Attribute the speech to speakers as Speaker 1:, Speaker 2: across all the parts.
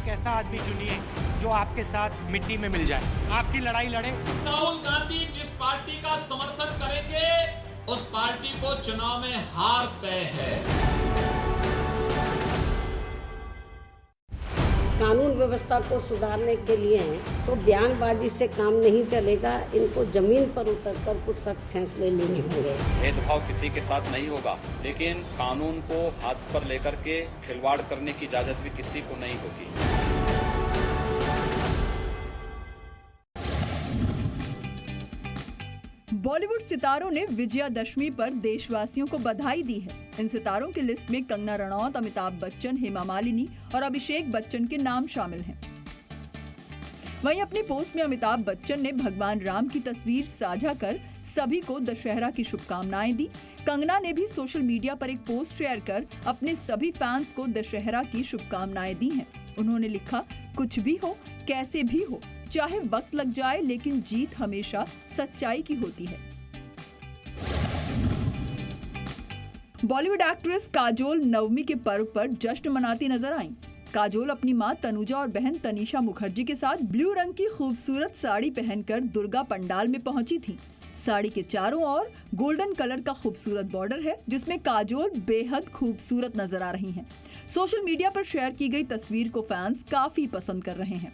Speaker 1: एक ऐसा आदमी चुनिए जो आपके साथ मिट्टी में मिल जाए, आपकी लड़ाई लड़े।
Speaker 2: राहुल गांधी जिस पार्टी का समर्थन करेंगे उस पार्टी को चुनाव में हार तय है।
Speaker 3: कानून व्यवस्था को सुधारने के लिए तो बयानबाजी से काम नहीं चलेगा। इनको जमीन पर उतरकर कुछ सख्त फैसले लेने होंगे।
Speaker 4: भेदभाव किसी के साथ नहीं होगा, लेकिन कानून को हाथ पर लेकर के खिलवाड़ करने की इजाजत भी किसी को नहीं होगी।
Speaker 5: बॉलीवुड सितारों ने विजयादशमी पर देशवासियों को बधाई दी है। इन सितारों की लिस्ट में कंगना रनौत, अमिताभ बच्चन, हेमा मालिनी और अभिषेक बच्चन के नाम शामिल हैं। वहीं अपनी पोस्ट में अमिताभ बच्चन ने भगवान राम की तस्वीर साझा कर सभी को दशहरा की शुभकामनाएं दी। कंगना ने भी सोशल मीडिया पर एक पोस्ट शेयर कर अपने सभी फैंस को दशहरा की शुभकामनाएं दी हैं। उन्होंने लिखा, कुछ भी हो, कैसे भी हो, चाहे वक्त लग जाए, लेकिन जीत हमेशा सच्चाई की होती है। बॉलीवुड एक्ट्रेस काजोल नवमी के पर्व पर जश्न मनाती नजर आईं। काजोल अपनी मां तनुजा और बहन तनीषा मुखर्जी के साथ ब्लू रंग की खूबसूरत साड़ी पहनकर दुर्गा पंडाल में पहुंची थी। साड़ी के चारों ओर गोल्डन कलर का खूबसूरत बॉर्डर है, जिसमें काजोल बेहद खूबसूरत नजर आ रही हैं। सोशल मीडिया पर शेयर की गई तस्वीर को फैंस काफी पसंद कर रहे हैं।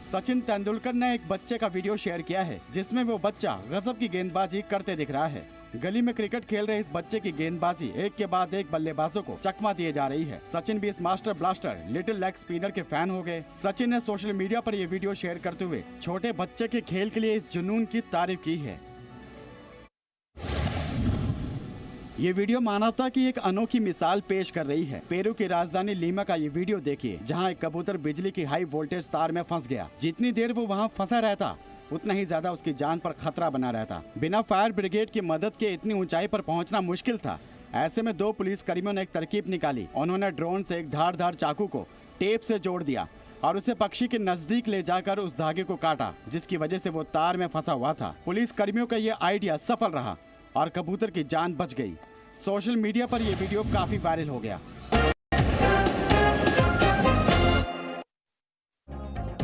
Speaker 6: सचिन तेंदुलकर ने एक बच्चे का वीडियो शेयर किया है, जिसमें वो बच्चा गजब की गेंदबाजी करते दिख रहा है। गली में क्रिकेट खेल रहे इस बच्चे की गेंदबाजी एक के बाद एक बल्लेबाजों को चकमा दिए जा रही है। सचिन भी इस master blaster little leg spinner के फैन हो गए। सचिन ने सोशल मीडिया पर ये वीडियो शेयर करते हुए छोटे बच्चे के खेल के लिए इस जुनून की तारीफ की है। ये वीडियो मानवता की एक अनोखी मिसाल पेश कर रही है। पेरू की राजधानी लीमा का ये वीडियो देखिए, जहां एक कबूतर बिजली की हाई वोल्टेज तार में फंस गया। जितनी देर वो वहां फंसा रहता, उतना ही ज्यादा उसकी जान पर खतरा बना रहता। बिना फायर ब्रिगेड की मदद के इतनी ऊंचाई पर पहुंचना मुश्किल था। ऐसे में 2 पुलिस कर्मियों ने एक तरकीब निकाली। उन्होंने ड्रोन से एक धारदार चाकू को टेप से जोड़ दिया और उसे पक्षी के नजदीक ले जाकर उस धागे को काटा, जिसकी वजह से वो तार में फंसा हुआ था। पुलिस कर्मियों का ये आइडिया सफल रहा और कबूतर की जान बच गई। सोशल मीडिया पर यह वीडियो काफी वायरल हो गया।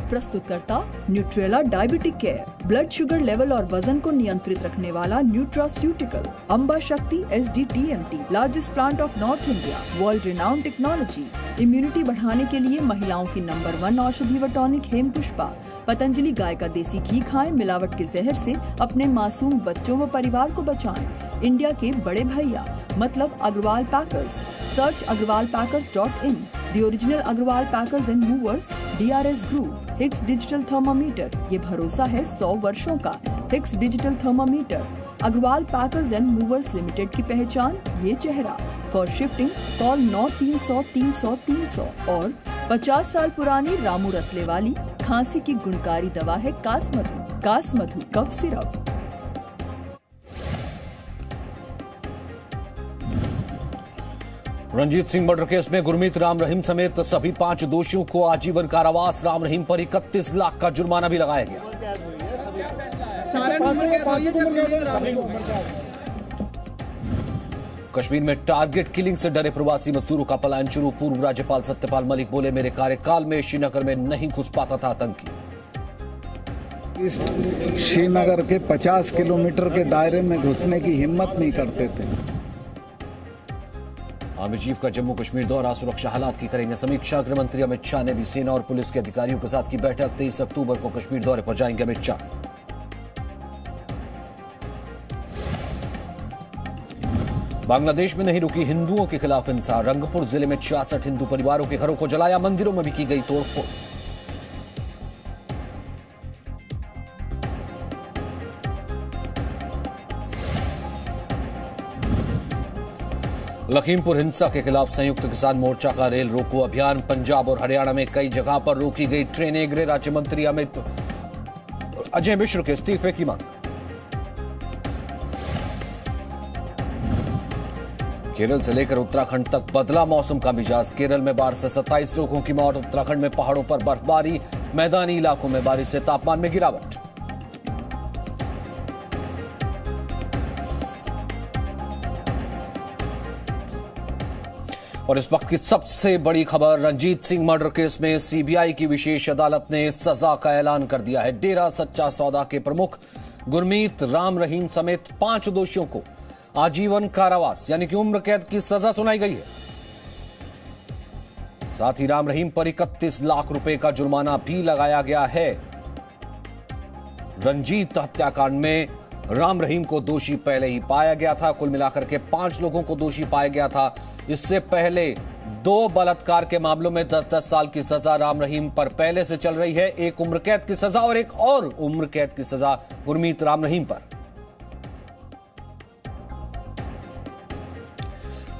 Speaker 5: प्रस्तुतकर्ता Nutrela diabetic care, blood sugar level और वजन को नियंत्रित रखने वाला न्यूट्रास्यूटिकल, अम्बा शक्ति SDTMT, largest plant of north India, world renowned technology, immunity बढ़ाने के लिए महिलाओं की नंबर 1 औषधि व टॉनिक हेम पुष्पा, पतंजलि गाय का देसी घी खाएं, मिलावट के जहर से अपने मासूम बच्चों व परिवार को बचाएं। इंडिया के बड़े भैया मतलब Agarwal packers. Search agrwalpackers.in। The original Agarwal packers and movers, DRS group. Hicks digital thermometer, ये भरोसा है 100 वर्षों का। Hicks digital thermometer, Agarwal packers and movers limited की पहचान, ये चेहरा। For shifting call 9300 300 300। और 50 साल पुरानी रामू रतले वाली खांसी की गुणकारी दवा है Kasamadhu. Kasamadhu cough syrup.
Speaker 7: Ranjit Singh murder case में गुरमीत राम रहीम समेत सभी 5 दोषियों को आजीवन कारावास। राम रहीम पर 31 लाख का जुर्माना भी लगाया गया। कश्मीर में टारगेट किलिंग से डरे प्रवासी मजदूरों का पलायन शुरू। पूर्व राज्यपाल सत्यपाल मलिक बोले, मेरे कार्यकाल में श्रीनगर में नहीं घुस पाता था आतंकी।
Speaker 8: इस श्रीनगर के 50 किलोमीटर के दायरे में घुसने की हिम्मत नहीं करते थे।
Speaker 7: आर्मी चीफ का जम्मू कश्मीर दौरा, सुरक्षा हालात की करेंगे समीक्षा। गृह मंत्री अमित शाह ने भी सेना और पुलिस के अधिकारियों के साथ की बैठक। 23 अक्टूबर को कश्मीर दौरे पर जाएंगे अमित शाह। बांग्लादेश में नहीं रुकी हिंदुओं के खिलाफ हिंसा। रंगपुर जिले में 66 हिंदू परिवारों के घरों को जलाया, मंदिरों में भी की गई तोड़फोड़। लखीमपुर हिंसा के खिलाफ संयुक्त किसान मोर्चा का रेल रोको अभियान। पंजाब और हरियाणा में कई जगह पर रोकी गई ट्रेनें। गृह राज्य मंत्री अजय मिश्र के इस्तीफे की मांग। केरल से लेकर उत्तराखंड तक बदला मौसम का मिजाज। केरल में बाढ़ से 27 लोगों की मौत। उत्तराखंड में पहाड़ों पर बर्फबारी, मैदानी इलाकों में बारिश से तापमान में गिरावट। और इस वक्त की सबसे बड़ी खबर, रंजीत सिंह मर्डर केस में सीबीआई की विशेष अदालत ने सजा का ऐलान कर दिया है। डेरा सच्चा सौदा के प्रमुख गुरमीत राम रहीम समेत 5 दोषियों को आजीवन कारावास यानी कि उम्र कैद की सजा सुनाई गई है। साथ ही राम रहीम पर 31 लाख रुपए का जुर्माना भी लगाया गया है। रंजीत हत्याकांड में राम रहीम को दोषी पहले ही पाया गया था। कुल मिलाकर के 5 लोगों को दोषी पाया गया था। इससे पहले 2 बलात्कार के मामलों में 10-10 साल की सजा राम रहीम पर पहले से चल रही है। एक उम्र कैद की सजा और एक और उम्र कैद की सजा गुरमीत राम रहीम पर।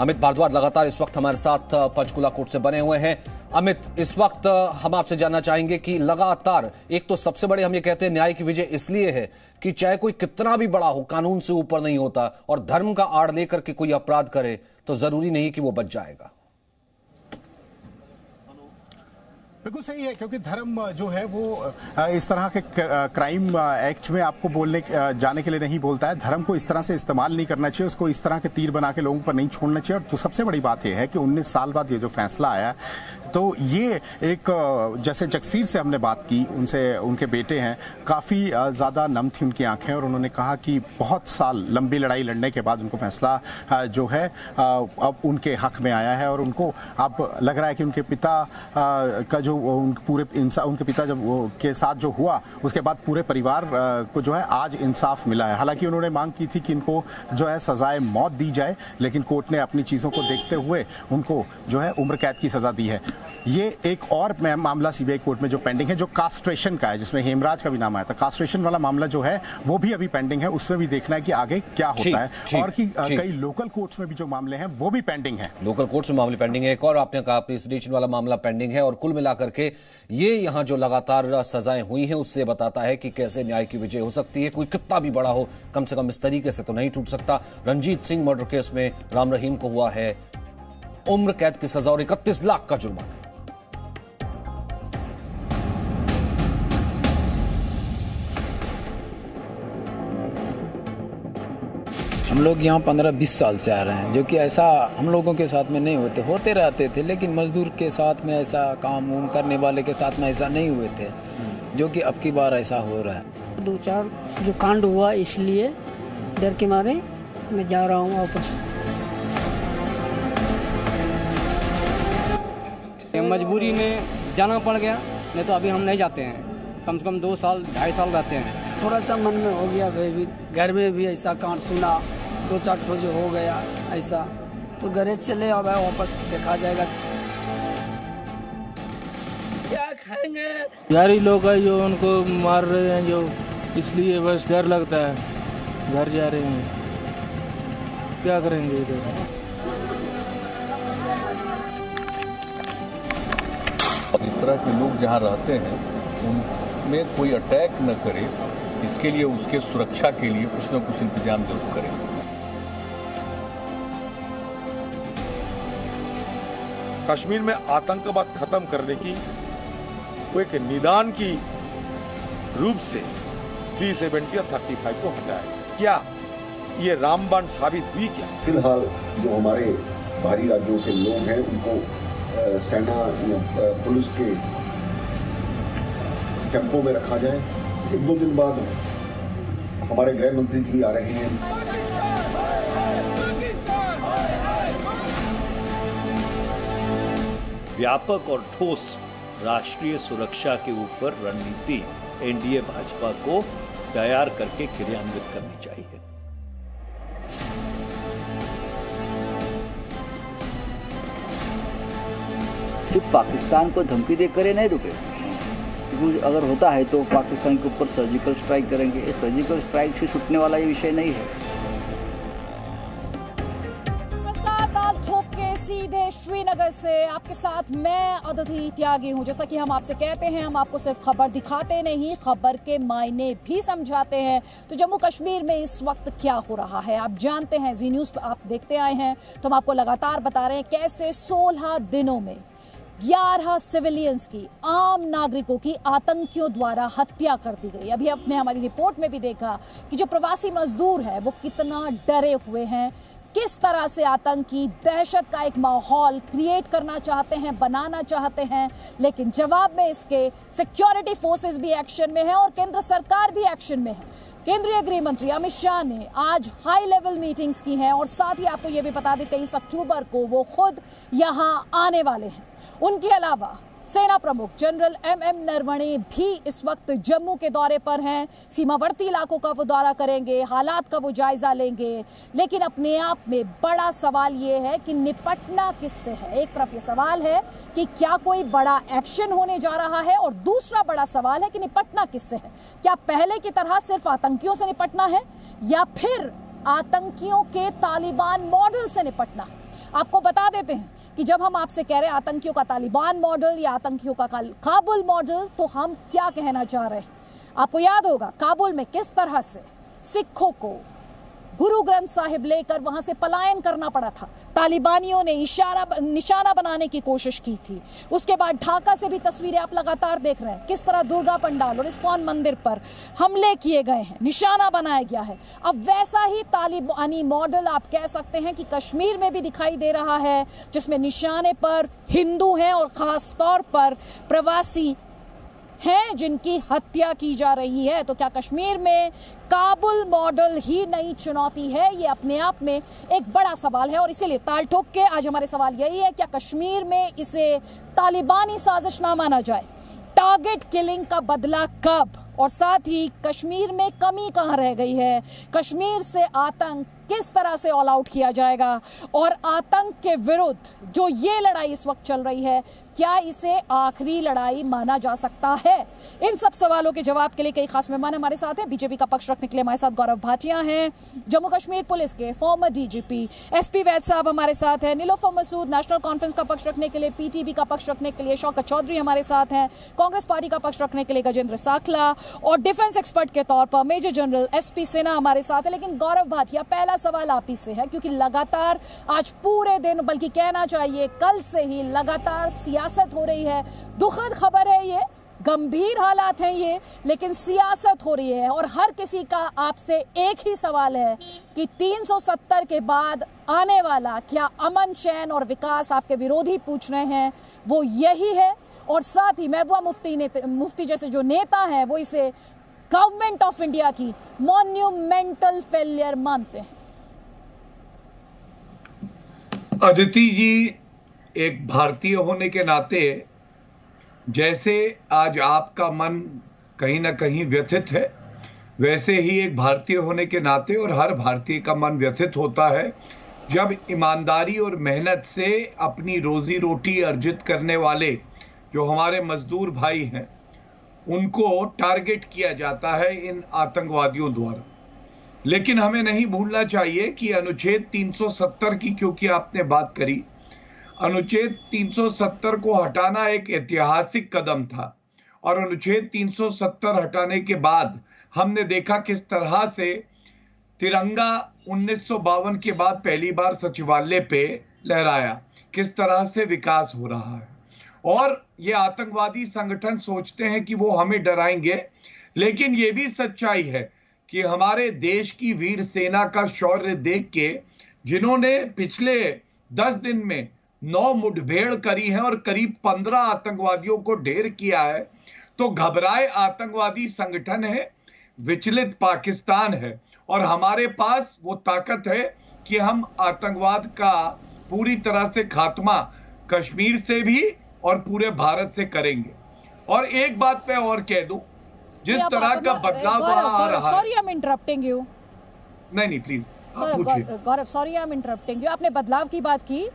Speaker 7: अमित भारद्वाज लगातार इस वक्त हमारे साथ पंचकुला कोर्ट से बने हुए हैं। अमित, इस वक्त हम आपसे जानना चाहेंगे कि लगातार एक तो सबसे बड़े हम ये कहते हैं न्याय की विजय इसलिए है कि चाहे कोई कितना भी बड़ा हो, कानून से ऊपर नहीं होता, और धर्म का आड़ लेकर के कोई अपराध करे तो जरूरी नहीं कि वो बच जाएगा।
Speaker 9: बिल्कुल सही है, क्योंकि धर्म जो है वो इस तरह के क्राइम एक्ट में आपको बोलने जाने के लिए नहीं बोलता है। धर्म को इस तरह से इस्तेमाल नहीं करना चाहिए, उसको इस तरह के तीर बना के लोगों पर नहीं छोड़ना चाहिए। और तो सबसे बड़ी बात यह है कि 19 साल बाद ये जो फैसला आया, तो ये एक, जैसे जगसीर से हमने बात की, उनसे, उनके बेटे हैं, काफ़ी ज़्यादा नम थी उनकी आंखें, और उन्होंने कहा कि बहुत साल लंबी लड़ाई लड़ने के बाद उनको फैसला जो है अब उनके हक में आया है। और उनको अब लग रहा है कि उनके पिता का जो उनके पिता जब के साथ जो हुआ, उसके बाद पूरे परिवार को जो है आज इंसाफ मिला है। हालांकि उन्होंने मांग की थी कि इनको जो है सजाए मौत दी जाए, लेकिन कोर्ट ने अपनी चीज़ों को देखते हुए उनको जो है उम्र कैद की सजा दी है। ये एक और मामला सीबीआई कोर्ट में जो पेंडिंग है, जो कास्ट्रेशन का है, जिसमें हेमराज का भी नाम आया था, कास्ट्रेशन वाला मामला जो है वो भी अभी पेंडिंग है। उसमें भी देखना है कि आगे क्या होता है, और कि कई लोकल कोर्ट्स में भी जो मामले हैं वो भी पेंडिंग है।
Speaker 7: लोकल कोर्ट्स में मामले पेंडिंग है। एक और आपने कहा प्रेसिडेंशियल वाला मामला पेंडिंग है। और कुल मिलाकर के ये यहाँ जो लगातार सजाएं हुई हैं उससे बताता है कि कैसे न्याय की विजय हो सकती है। कोई कितना भी बड़ा हो, कम से कम इस तरीके से तो नहीं टूट सकता। रंजीत सिंह मर्डर केस में राम रहीम को हुआ है उम्र कैद की सजा और 31 लाख का जुर्माना।
Speaker 10: हम लोग यहाँ 15-20 साल से आ रहे हैं, जो कि ऐसा हम लोगों के साथ में नहीं होते रहते थे, लेकिन मजदूर के साथ में ऐसा काम वाम करने वाले के साथ में ऐसा नहीं हुए थे, जो कि अब की बार ऐसा हो रहा है।
Speaker 3: 2-4 जो कांड हुआ, इसलिए डर के मारे मैं जा रहा हूँ वापस।
Speaker 11: मजबूरी में जाना पड़ गया, नहीं तो अभी हम नहीं जाते हैं। कम से कम 2 साल 2.5 साल रहते हैं।
Speaker 12: थोड़ा सा मन में हो गया भाई, घर में भी ऐसा कांड सुना, 2-4 ठो जो हो गया ऐसा, तो घरे चले अब वापस देखा जाएगा।
Speaker 13: क्या खाएंगे? बिहारी लोग हैं जो उनको मार रहे हैं, जो इसलिए बस डर लगता है। घर जा रहे हैं, क्या करेंगे इधर।
Speaker 14: इस तरह के लोग जहाँ रहते हैं उनमें कोई अटैक न करे, इसके लिए उसके सुरक्षा के लिए कुछ न कुछ इंतजाम जरूर करें।
Speaker 15: कश्मीर में आतंकवाद खत्म करने की वो एक निदान की रूप से 370 और 35 को हटाया। क्या ये रामबाण साबित हुई? क्या
Speaker 16: फिलहाल जो हमारे बाहरी राज्यों के लोग हैं उनको सेना पुलिस के कैंपों में रखा जाए। 1-2 दिन बाद हमारे गृह मंत्री जी आ रहे हैं।
Speaker 17: व्यापक और ठोस राष्ट्रीय सुरक्षा के ऊपर रणनीति एनडीए भाजपा को तैयार करके क्रियान्वित करनी चाहिए।
Speaker 18: सिर्फ पाकिस्तान को धमकी देकर नहीं रुके, क्योंकि अगर होता है तो पाकिस्तान के ऊपर सर्जिकल स्ट्राइक करेंगे। ये सर्जिकल स्ट्राइक से छूटने वाला ये विषय नहीं है।
Speaker 19: नमस्कार, ठोक के सीधे श्रीनगर से आपके साथ मैं अदिति त्यागी हूं। जैसा कि हम आपसे कहते हैं, हम आपको सिर्फ खबर दिखाते नहीं, खबर के मायने भी समझाते हैं। तो जम्मू कश्मीर में इस वक्त क्या हो रहा है आप जानते हैं, जी न्यूज़ आप देखते आए हैं, तो हम आपको लगातार बता रहे हैं कैसे 16 दिनों में 11 सिविलियंस की, आम नागरिकों की आतंकियों द्वारा हत्या कर दी गई। अभी आपने हमारी रिपोर्ट में भी देखा कि जो प्रवासी मजदूर हैं वो कितना डरे हुए हैं, किस तरह से आतंकी दहशत का एक माहौल क्रिएट करना चाहते हैं, बनाना चाहते हैं, लेकिन जवाब में इसके सिक्योरिटी फोर्सेस भी एक्शन में है और केंद्र सरकार भी एक्शन में है। केंद्रीय गृह मंत्री अमित शाह ने आज हाई लेवल मीटिंग्स की हैं और साथ ही आपको यह भी बता दें 23 अक्टूबर को वो खुद यहां आने वाले हैं। उनके अलावा सेना प्रमुख जनरल MM नरवणे भी इस वक्त जम्मू के दौरे पर हैं। सीमावर्ती इलाकों का वो दौरा करेंगे, हालात का वो जायजा लेंगे, लेकिन अपने आप में बड़ा सवाल ये है कि निपटना किससे है। एक तरफ ये सवाल है कि क्या कोई बड़ा एक्शन होने जा रहा है और दूसरा बड़ा सवाल है कि निपटना किससे है। क्या पहले की तरह सिर्फ आतंकियों से निपटना है या फिर आतंकियों के तालिबान मॉडल से निपटना है। आपको बता देते हैं कि जब हम आपसे कह रहे हैं आतंकियों का तालिबान मॉडल या आतंकियों का काबुल मॉडल, तो हम क्या कहना चाह रहे हैं। आपको याद होगा काबुल में किस तरह से सिखों को गुरु ग्रंथ साहिब लेकर वहां से पलायन करना पड़ा था। तालिबानियों ने निशाना बनाने की कोशिश की थी। उसके बाद ढाका से भी तस्वीरें आप लगातार देख रहे हैं, किस तरह दुर्गा पंडाल और इस्कॉन मंदिर पर हमले किए गए हैं, निशाना बनाया गया है। अब वैसा ही तालिबानी मॉडल आप कह सकते हैं कि कश्मीर में भी दिखाई दे रहा है, जिसमें निशाने पर हिंदू हैं और खास तौर पर प्रवासी हैं जिनकी हत्या की जा रही है। तो क्या कश्मीर में काबुल मॉडल ही नई चुनौती है? ये अपने आप में एक बड़ा सवाल है और इसीलिए ताल ठोक के आज हमारे सवाल यही है, क्या कश्मीर में इसे तालिबानी साजिश ना माना जाए? टारगेट किलिंग का बदला कब? और साथ ही कश्मीर में कमी कहाँ रह गई है? कश्मीर से आतंक किस तरह से ऑल आउट किया जाएगा? और आतंक के विरुद्ध जो ये लड़ाई इस वक्त चल रही है, क्या इसे आखिरी लड़ाई माना जा सकता है? इन सब सवालों के जवाब के लिए कई खास मेहमान हमारे साथ हैं। बीजेपी का पक्ष रखने के लिए हमारे साथ गौरव भाटिया हैं, जम्मू कश्मीर पुलिस के फॉर्मर DGP SP वैद साहब हमारे साथ हैं, नीलोफर मसूद नेशनल कॉन्फ्रेंस का पक्ष रखने के लिए, PTB का पक्ष रखने के लिए शौकत चौधरी हमारे साथ हैं, कांग्रेस पार्टी का पक्ष रखने के लिए गजेंद्र साखला, और डिफेंस एक्सपर्ट के तौर पर मेजर जनरल SP सिन्हा हमारे साथ है। लेकिन गौरव भाटिया, पहला सवाल आप ही से है, क्योंकि लगातार आज पूरे दिन, बल्कि कहना चाहिए कल से ही लगातार सियासत हो रही है। दुखद खबर है ये, गंभीर हालात हैं ये, लेकिन सियासत हो रही है और हर किसी का आपसे एक ही सवाल है कि 370 के बाद आने वाला क्या अमन, चैन और विकास आपके विरोधी पूछ रहे हैं वो यही है? और साथ ही महबूबा मुफ्ती जैसे जो नेता हैं वो इसे गवर्नमेंट ऑफ इंडिया की मॉन्यूमेंटल फेलियर मानते हैं।
Speaker 17: अदिति जी, एक भारतीय होने के नाते जैसे आज आपका मन कहीं ना कहीं व्यथित है, वैसे ही एक भारतीय होने के नाते और हर भारतीय का मन व्यथित होता है जब ईमानदारी और मेहनत से अपनी रोजी रोटी अर्जित करने वाले जो हमारे मजदूर भाई हैं उनको टारगेट किया जाता है इन आतंकवादियों द्वारा। लेकिन हमें नहीं भूलना चाहिए कि अनुच्छेद 370 की, क्योंकि आपने बात करी, अनुच्छेद 370 को हटाना एक ऐतिहासिक कदम था और अनुच्छेद 370 हटाने के बाद हमने देखा किस तरह से तिरंगा 1952 के बाद पहली बार सचिवालय पे लहराया, किस तरह से विकास हो रहा है। और ये आतंकवादी संगठन सोचते हैं कि वो हमें डराएंगे, लेकिन ये भी सच्चाई है कि हमारे देश की वीर सेना का शौर्य देख के, जिन्होंने पिछले 10 दिन में 9 मुठभेड़ करी है और करीब 15 आतंकवादियों को ढेर किया है, तो घबराए आतंकवादी संगठन है, विचलित पाकिस्तान है और हमारे पास वो ताकत है कि हम आतंकवाद का पूरी तरह से खात्मा कश्मीर से भी और पूरे भारत से करेंगे। और एक बात मैं और कह दूं, जिस तरह का बदलाव आ रहा है।
Speaker 19: Sorry I am interrupting you.
Speaker 17: नहीं please
Speaker 19: Gaurav, sorry I am interrupting you. आपने बदलाव की बात की,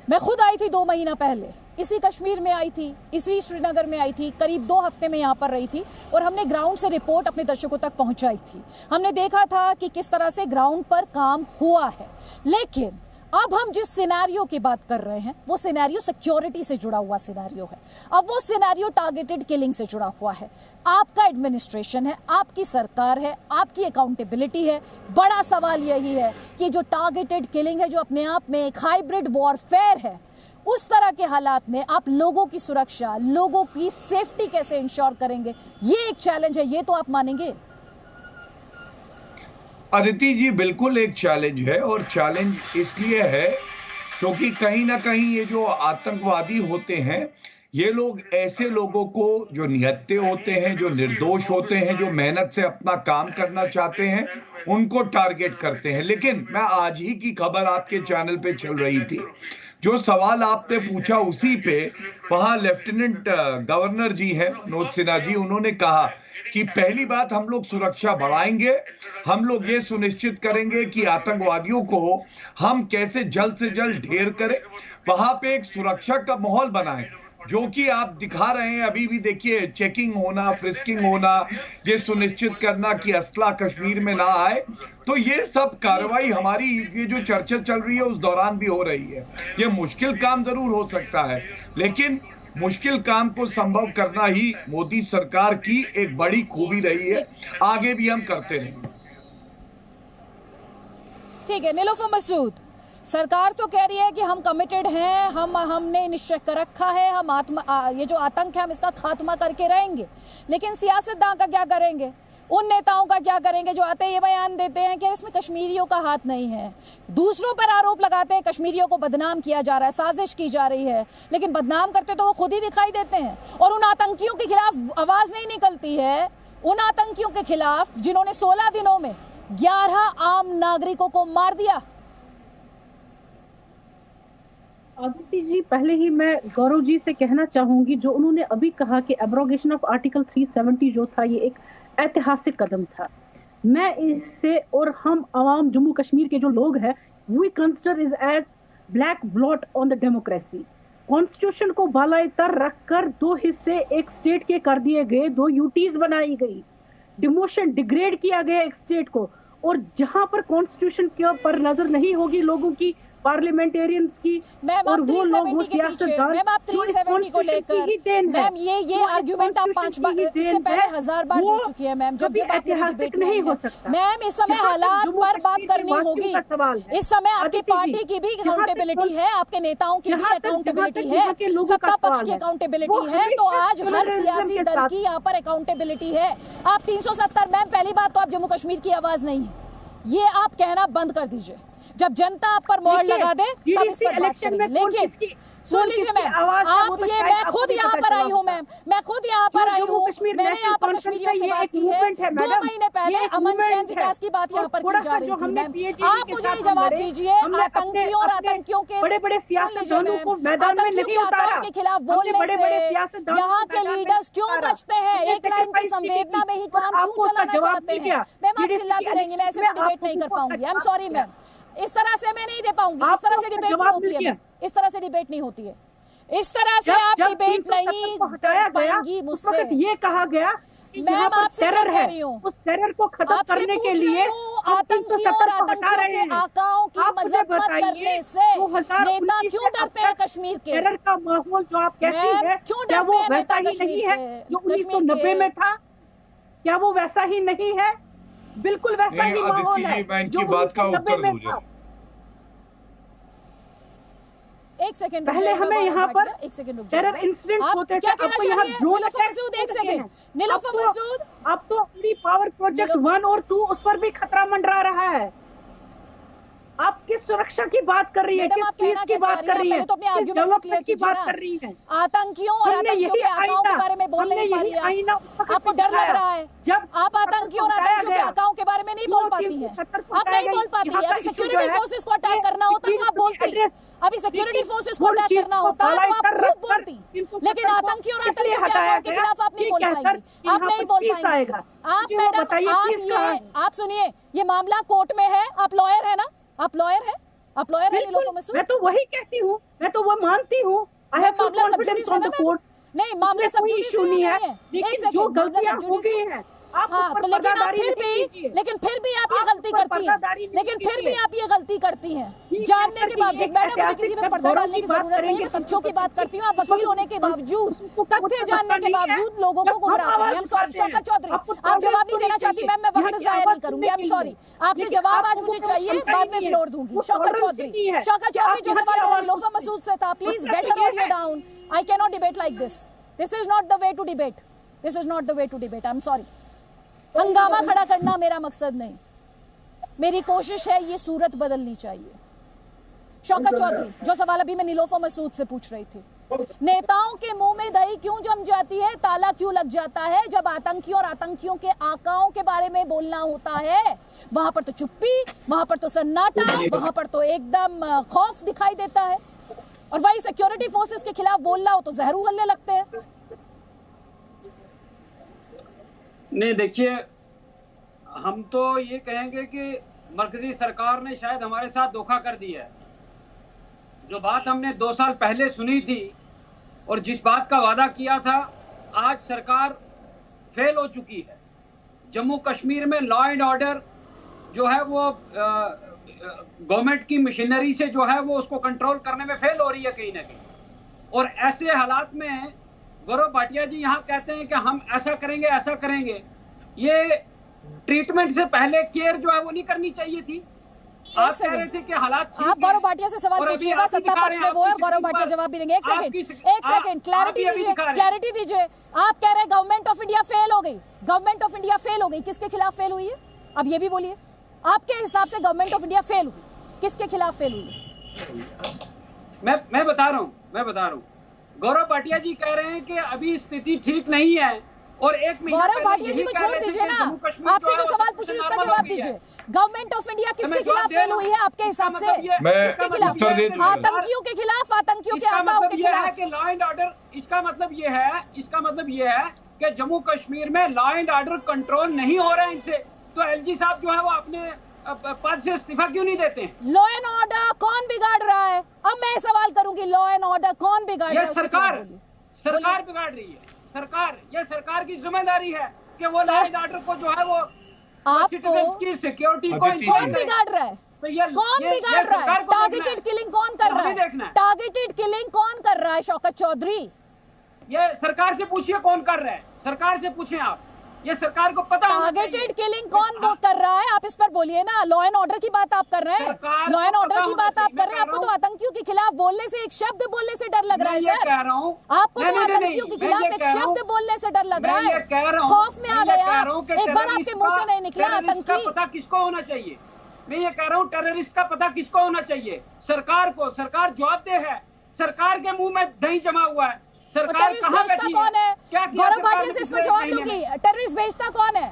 Speaker 19: मैं खुद आई थी 2 महीना पहले, इसी कश्मीर में आई थी, इसी श्रीनगर में आई थी, करीब 2 हफ्ते में यहाँ पर रही थी और हमने ग्राउंड से रिपोर्ट अपने दर्शकों तक पहुंचाई थी। हमने देखा था कि किस तरह से ग्राउंड पर काम हुआ है। लेकिन अब हम जिस सिनेरियो की बात कर रहे हैं वो सिनेरियो सिक्योरिटी से जुड़ा हुआ सिनेरियो है। अब वो सिनेरियो टारगेटेड किलिंग से जुड़ा हुआ है। आपका एडमिनिस्ट्रेशन है, आपकी सरकार है, आपकी अकाउंटेबिलिटी है। बड़ा सवाल यही है कि जो टारगेटेड किलिंग है, जो अपने आप में एक हाइब्रिड वॉरफेयर है, उस तरह के हालात में आप लोगों की सुरक्षा, लोगों की सेफ्टी कैसे इंश्योर करेंगे? ये एक चैलेंज है, ये तो आप मानेंगे।
Speaker 17: अदिति जी, बिल्कुल एक चैलेंज है, और चैलेंज इसलिए है क्योंकि कहीं ना कहीं ये जो आतंकवादी होते हैं, ये लोग ऐसे लोगों को जो निहत्थे होते हैं, जो निर्दोष होते हैं, जो मेहनत से अपना काम करना चाहते हैं, उनको टारगेट करते हैं। लेकिन मैं आज ही की खबर आपके चैनल पे चल रही थी, जो सवाल आपने पूछा उसी पे वहां लेफ्टिनेंट गवर्नर जी हैं मनोज सिन्हा जी, उन्होंने कहा कि पहली बात हम लोग सुरक्षा बढ़ाएंगे, हम लोग ये सुनिश्चित करेंगे कि आतंकवादियों को हम कैसे जल्द से जल्द ढेर करें, वहां पे एक सुरक्षा का माहौल बनाएं, जो कि आप दिखा रहे हैं। अभी भी देखिए, चेकिंग होना, फ्रिस्किंग होना, ये सुनिश्चित करना कि असला कश्मीर में ना आए, तो ये सब कार्रवाई हमारी ये जो चर्चा चल रही है उस दौरान भी हो रही है। ये मुश्किल काम जरूर हो सकता है, लेकिन मुश्किल काम को संभव करना ही मोदी सरकार की एक बड़ी खूबी रही है, आगे भी हम करते रहेंगे।
Speaker 19: ठीक है, नीलोफर मसूद, सरकार तो कह रही है कि हम कमिटेड हैं, हमने निश्चय कर रखा है, हम ये जो आतंक है हम इसका खात्मा करके रहेंगे, लेकिन सियासतदान का क्या करेंगे, उन नेताओं का क्या करेंगे जो आते ये बयान देते हैं कि इसमें कश्मीरियों का हाथ नहीं है, दूसरों पर आरोप लगाते हैं कश्मीरियों को बदनाम किया जा रहा है, साजिश की जा रही है, लेकिन बदनाम करते तो वो खुद ही दिखाई देते हैं, और उन आतंकियों के खिलाफ आवाज नहीं निकलती है, उन आतंकियों के खिलाफ जिन्होंने 16 दिनों में 11 आम नागरिकों को मार दिया।
Speaker 20: आदित्य जी, पहले ही मैं गौरव जी से कहना चाहूंगी, जो उन्होंने अभी कहा कि एब्रोगेशन ऑफ आर्टिकल 370 जो था ये एक ऐतिहासिक कदम था, मैं इससे और हम आवाम जम्मू कश्मीर के जो लोग हैं, we consider is as black blot on the democracy. Constitution को बालाई तर रखकर 2 हिस्से एक स्टेट के कर दिए गए, 2 यूटीज बनाई गई, डिमोशन डिग्रेड किया गया एक स्टेट को, और जहां पर कॉन्स्टिट्यूशन के पर नजर नहीं होगी लोगों की, पार्लियामेंटेरियंस की, और वो लोग वो सियासतदान जो इस कॉन्स्टिट्यूशन की देन है,
Speaker 19: मैम ये आर्गुमेंट आप 5 बार इससे पहले 1000 बार दे चुकी है मैम, जब
Speaker 20: ऐतिहासिक नहीं हो सकता
Speaker 19: मैम। इस समय हालात पर बात करनी होगी, इस समय आपकी पार्टी की भी अकाउंटेबिलिटी है, आपके नेताओं की भी अकाउंटेबिलिटी है, सत्ता पक्ष की अकाउंटेबिलिटी है, तो आज हर सियासी दल की यहाँ पर अकाउंटेबिलिटी है। आप 370 मैम, पहली बात तो आप जम्मू कश्मीर की आवाज नहीं है, ये आप कहना बंद कर दीजिए। जब जनता आप पर मोहर लगा दे तब इस पर बात करेंगे, लेकिन सुन लीजिए मैम, आप ये मैं खुद यहाँ पर आई हूँ मैम, मैं खुद यहाँ पर आई हूँ, मैंने यहाँ पर कश्मीरियों से बात की है, 2 महीने पहले अमन चैन विकास की बात यहाँ पर की जा रही थी मैम। आप मुझे जवाब दीजिए, आतंकियों और आतंकियों के
Speaker 20: बड़े-बड़े सियासतदानों को मैदान में नहीं उतारा,
Speaker 19: के खिलाफ बोलने से यहाँ के लीडर्स क्यों बचते हैं, एक लाइन की संवेदना में ही काम क्यों चलाना चाहते हैं? मैम आप चिल्लाती रहेंगी, मैं ऐसे डिबेट नहीं कर पाऊंगी, आई एम सॉरी मैम, इस तरह से मैं नहीं दे पाऊंगी, इस तरह से डिबेट नहीं होती है, इस तरह से डिबेट नहीं होती है, इस तरह से आप डिबेट नहीं कर पाएंगी मुझसे।
Speaker 20: ये कहा गया
Speaker 19: मैम आपसे क्या कह रही हूँ,
Speaker 20: उस टेरर को खत्म करने के लिए
Speaker 19: आतंकियों और आतंकियों के आकाओं की मजम्मत करने से नेता क्यों डरते हैं कश्मीर के?
Speaker 20: टेरर का माहौल जो आप कहती हैं, क्या वो वैसा ही नहीं है जो 1990 में था? क्या वो वैसा ही नहीं है? बिल्कुल वैसा ही माहौल है जो 1990 में था।
Speaker 19: एक सेकंड
Speaker 20: पहले हमें यहाँ पर टेरर इंसिडेंट्स होते थे, अब तो यहाँ ड्रोन अटैक्स
Speaker 19: एक सेकंड नीलोफर मसूद,
Speaker 20: अब तो पावर प्रोजेक्ट 1 और 2 उस पर भी खतरा मंडरा रहा है। आप किस सुरक्षा की बात कर रही है, किस पीस की बात कर रही है, किस डेवलपमेंट की बात कर रही है?
Speaker 19: आतंकियों और आतंकियों के आकाओं के बारे में बोल नहीं पा रही है, आपको डर लग रहा है जब आप आतंकियों और आतंकियों के आकाओं के बारे में नहीं बोल पाती है, आप नहीं बोल पाती है। अभी सिक्योरिटी फोर्सेस को अटैक करना होता तो आप बोलती, अभी सिक्योरिटी फोर्सेस को अटैक करना होता तो आप खूब बोलती, लेकिन आतंकियों और आतंकियों के आकाओं के खिलाफ आप नहीं बोल पाएंगी, आप नहीं बोल पाएंगी। आप मैडम आप सुनिए, ये मामला कोर्ट में है, आप लॉयर है ना, आप लॉयर हैं, आप लॉयर हैं नीलोफर मसूद?
Speaker 20: मैं तो वही कहती हूँ, मैं तो वो मानती हूँ।
Speaker 19: मामला सब जुडिस है ना मैम? नहीं, मामला सब जुडिस नहीं है,
Speaker 20: लेकिन जो गलतियां हो गई हैं
Speaker 19: हाँ, तो लेकिन आप फिर भी आप ये गलती करती हैं, लेकिन फिर भी आप ये गलती करती हैं जानने के बावजूद। मैडम मुझे किसी में पर्दा डालने की जरूरत नहीं है, तथ्यों की बात करती हूँ। आप वकील होने के बावजूद, तथ्य जानने के बावजूद लोगों को गुमराह कर रही हैं। I am sorry Shaukat Chaudhary, आप जवाब नहीं देना चाहती मैम, मैं वक्त जाया नहीं करूंगी। आई एम सॉरी, आपसे जवाब आज मुझे चाहिए, बाद में फ्लोर दूंगी। शौकत चौधरी जो सवाल नीलोफर मसूद से था, please get your audio down. I can not debate like this, this is not the way to debate, this is not the way to debate. I am sorry, हंगामा खड़ा करना मेरा मकसद नहीं। मेरी कोशिश है ये सूरत बदलनी चाहिए। शौकत चौधरी, जो सवाल अभी मैं नीलोफर मसूद से पूछ रही थी, नेताओं के मुंह में दही क्यों जम जाती है, ताला क्यों लग जाता है जब आतंकियों और आतंकियों के आकाओं के बारे में बोलना होता है? वहां पर तो चुप्पी, वहां पर तो सन्नाटा, वहां पर तो एकदम खौफ दिखाई देता है, और वही सिक्योरिटी फोर्सेस के खिलाफ बोलना हो तो जहर उगलने लगते हैं।
Speaker 21: नहीं, देखिए, हम तो ये कहेंगे कि मरकजी सरकार ने शायद हमारे साथ धोखा कर दिया है। जो बात हमने 2 साल पहले सुनी थी और जिस बात का वादा किया था, आज सरकार फेल हो चुकी है। जम्मू कश्मीर में लॉ एंड ऑर्डर जो है वो गवर्नमेंट की मशीनरी से जो है वो उसको कंट्रोल करने में फेल हो रही है कहीं ना कहीं। और ऐसे हालात में गौरव भाटिया जी यहाँ कहते हैं कि हम ऐसा करेंगे, ऐसा करेंगे। ये ट्रीटमेंट से पहले केयर जो है वो नहीं करनी चाहिए थी। आप कह रहे थे कि हालात,
Speaker 19: आप गौरव भाटिया से सवाल पूछिएगा, सत्ता पक्ष में वो है, गौरव भाटिया जवाब भी देंगे। एक सेकंड क्लैरिटी दीजिए। आप कह रहे हैं गवर्नमेंट ऑफ इंडिया फेल हो गई, गवर्नमेंट ऑफ इंडिया फेल हो गई, किसके खिलाफ फेल हुई है? अब ये भी बोलिए, आपके हिसाब से गवर्नमेंट ऑफ इंडिया फेल हुई, किसके खिलाफ फेल हुई?
Speaker 21: मैं बता रहा हूँ। गौरव भाटिया जी कह रहे हैं कि अभी स्थिति ठीक नहीं है, और एक
Speaker 19: गौरव भाटिया जी को छोड़ दीजिए ना, आपसे जो सवाल पूछ रही है उसका जवाब दीजिए। गवर्नमेंट ऑफ इंडिया किसके खिलाफ फेल हुई है आपके हिसाब से? किसके खिलाफ? आतंकियों के खिलाफ, आतंकियों के आकाओं के खिलाफ।
Speaker 21: लॉ एंड ऑर्डर, इसका मतलब ये है कि जम्मू कश्मीर में लॉ एंड ऑर्डर कंट्रोल नहीं हो रहा है इनसे, तो एलजी साहब जो है वो अपने पद से इस्तीफा क्यों नहीं देते?
Speaker 19: लॉ एंड ऑर्डर कौन बिगाड़ रहा है? अब मैं सवाल करूंगी, लॉ एंड ऑर्डर कौन बिगाड़ रहा है?
Speaker 21: सरकार बिगाड़ रही है। ये सरकार की जिम्मेदारी है कि वो लॉ एंड ऑर्डर को जो है वो सिटीजन्स की सिक्योरिटी को
Speaker 19: कौन बिगाड़ रहा है? तो कौन बिगाड़ रहा है? टारगेटेड किलिंग कौन कर रहा है? टारगेटेड किलिंग कौन कर रहा है? शौकत चौधरी,
Speaker 21: ये सरकार से पूछिए कौन कर रहा है, सरकार से पूछें आप, ये सरकार को पता होना चाहिए।
Speaker 19: टारगेटेड किलिंग कौन कर रहा है? आप इस पर बोलिए ना। लॉ एंड ऑर्डर की बात आप कर रहे हैं, लॉ एंड ऑर्डर की बात आप कर रहे हैं। आपको तो आतंकियों के खिलाफ बोलने से, एक शब्द बोलने से डर लग रहा है सर। आपको तो आतंकियों के खिलाफ एक शब्द बोलने से डर लग रहा है, खौफ में आ गया। एक बार आपके मुंह से नहीं निकला आतंकी।
Speaker 21: पता किसको होना चाहिए? मैं ये कह रहा हूँ, टेररिस्ट का पता किसको होना चाहिए? सरकार को। सरकार जवाबदेह है, सरकार के मुंह में दही जमा हुआ है। सरकार कहाँ बैठी
Speaker 19: कौन है? गौरव भाटिया से इस पर जवाब दूंगी। टेररिस्ट भेजता कौन है?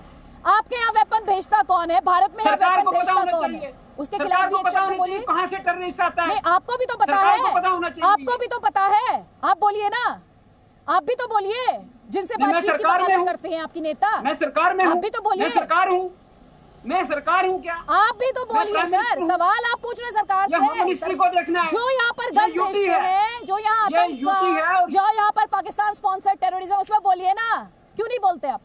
Speaker 19: आपके यहाँ वेपन भेजता कौन है? भारत में वेपन भेजता कौन है? उसके खिलाफ भी एक शब्द बोलिए।
Speaker 21: कहाँ से टेररिस्ट आता है?
Speaker 19: नहीं, आपको भी तो पता है, आपको भी तो पता है, आप बोलिए ना, आप भी तो बोलिए। जिनसे बातचीत की वकालत करते हैं आपकी नेता,
Speaker 21: मैं सरकार में हूँ,
Speaker 19: आप भी तो बोलिए।
Speaker 21: मैं सरकार हूँ क्या?
Speaker 19: आप भी तो बोलिए सर, सवाल आप पूछ रहे हैं सरकार से।
Speaker 21: को देखना है।
Speaker 19: जो यहाँ पर गन भेजते हैं, जो यहाँ आतंक, जो यहाँ पर पाकिस्तान स्पॉन्सर्ड टेररिज्म, उसमें बोलिए ना, क्यों नहीं बोलते आप?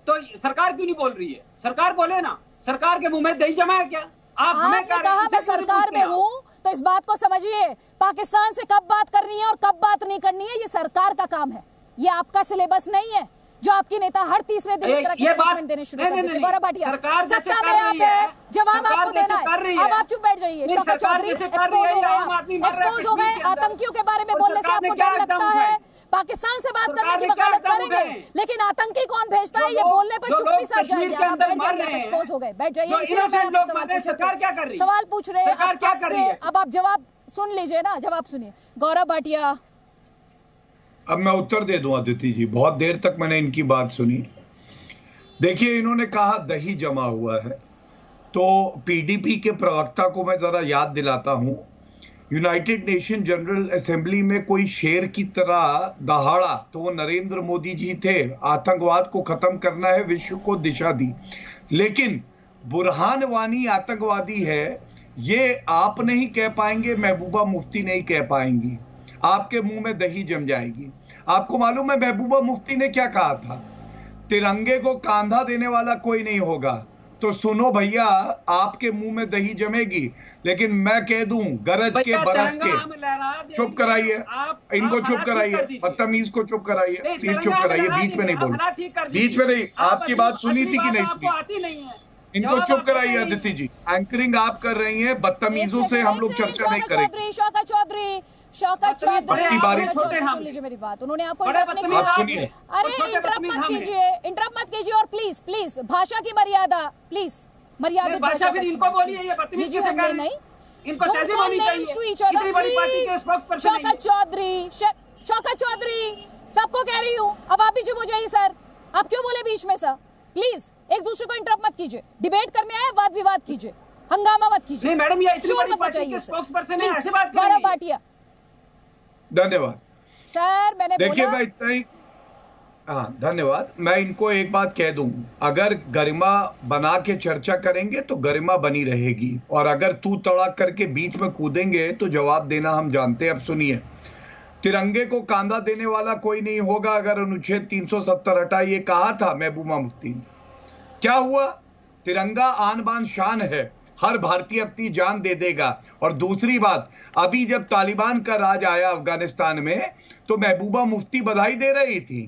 Speaker 21: तो सरकार क्यों नहीं बोल रही है? सरकार बोले ना, सरकार के मुंह में दही जमा है क्या?
Speaker 19: आपने कहा मैं सरकार में हूँ, तो इस बात को समझिए, पाकिस्तान से कब बात करनी है और कब बात नहीं करनी है, ये सरकार का काम है, ये आपका सिलेबस नहीं है। जो आपकी नेता हर तीसरे दिन इस तरह की स्टेटमेंट देने शुरू कर देते। गौरव भाटिया, सत्ता में आप है, जवाब आपको देना है। अब आप चुप बैठ जाइए। शौकत चौधरी, एक्सपोज हो गए। आतंकियों के बारे में बोलने से आपको डर लगता है, पाकिस्तान से बात करने की वकालत करेंगे, लेकिन आतंकी कौन भेजता है ये बोलने पर चुप्पी साथ जाएंगे। आप बैठ जाइए, एक्सपोज हो गए, बैठ जाइए। इसलिए सवाल पूछे, सवाल पूछ रहे हैं, अब आप जवाब सुन लीजिए ना, जवाब सुनिए। गौरव भाटिया,
Speaker 17: अब मैं उत्तर दे दूं अदिति जी, बहुत देर तक मैंने इनकी बात सुनी। देखिए, इन्होंने कहा दही जमा हुआ है, तो पीडीपी के प्रवक्ता को मैं जरा याद दिलाता हूं, यूनाइटेड नेशन जनरल असेंबली में कोई शेर की तरह दहाड़ा तो वो नरेंद्र मोदी जी थे। आतंकवाद को खत्म करना है, विश्व को दिशा दी, लेकिन बुरहान वानी आतंकवादी है ये आप नहीं कह पाएंगे, महबूबा मुफ्ती नहीं कह पाएंगी, आपके मुंह में दही जम जाएगी। आपको मालूम है महबूबा मुफ्ती ने क्या कहा था? तिरंगे को कांधा देने वाला कोई नहीं होगा। तो सुनो भैया, आपके मुंह में दही जमेगी, लेकिन मैं कह दूं गरज के बरस के। चुप कराइए, इनको चुप कराइए, बदतमीज को चुप कराइए, प्लीज चुप कराइए, बीच में नहीं बोलना, बीच में नहीं। आपकी बात सुनी थी कि नहीं सुनी? इनको चुप कराइए अदिति जी, एंकरिंग आप कर रही हैं, बदतमीजों से हम लोग चर्चा नहीं करेंगे।
Speaker 19: शौकत चौधरी, शौकत चौधरी,
Speaker 21: सुन
Speaker 19: लीजिए मेरी बात, उन्होंने आपको
Speaker 21: बड़े
Speaker 19: इंटरप्ट नहीं
Speaker 21: बदतमीज
Speaker 19: किया।
Speaker 21: आप हैं।
Speaker 19: अरे इंटरप्ट मत कीजिए और प्लीज प्लीज भाषा की मर्यादा, प्लीज मर्यादित
Speaker 21: भाषा भी इनको बोलिए, ये बदतमीज कैसे कर रहे हैं? इनको तहजीब होनी चाहिए। इतनी बड़ी पार्टी के स्पोक्सपर्सन नहीं है।
Speaker 19: शौकत चौधरी सबको कह रही हूँ, अब आप भी चुप हो जाइए सर, आप क्यों बोले बीच में सर? प्लीज एक दूसरे को इंटरप्ट मत कीजिए, डिबेट करने आए वाद विवाद कीजिए, हंगामा मत कीजिए।
Speaker 21: नहीं मैडम, ये इतनी
Speaker 19: शोर
Speaker 21: बड़ी
Speaker 19: मत
Speaker 21: पार्टी
Speaker 19: मचाइए
Speaker 21: के
Speaker 19: सर।
Speaker 21: स्पोक्सपर्सन है,
Speaker 19: प्लीज,
Speaker 21: ऐसे बात
Speaker 19: गौरव
Speaker 21: करेंगे?
Speaker 19: भाटिया।
Speaker 17: धन्यवाद
Speaker 19: सर मैंने
Speaker 17: देखिए
Speaker 19: बोला,
Speaker 17: मैं इतना ही, हाँ धन्यवाद। मैं इनको एक बात कह दूं, अगर गरिमा बना के चर्चा करेंगे तो गरिमा बनी रहेगी, और अगर तू तड़ाक करके बीच में कूदेंगे तो जवाब देना हम जानते हैं। अब सुनिए, तिरंगे को कांधा देने वाला कोई नहीं होगा अगर अनुच्छेद 370 हटा, ये कहा था महबूबा मुफ्ती ने। क्या हुआ? तिरंगा आन बान शान है, हर भारतीय अपनी जान दे देगा। और दूसरी बात, अभी जब तालिबान का राज आया अफगानिस्तान में तो महबूबा मुफ्ती बधाई दे रही थी,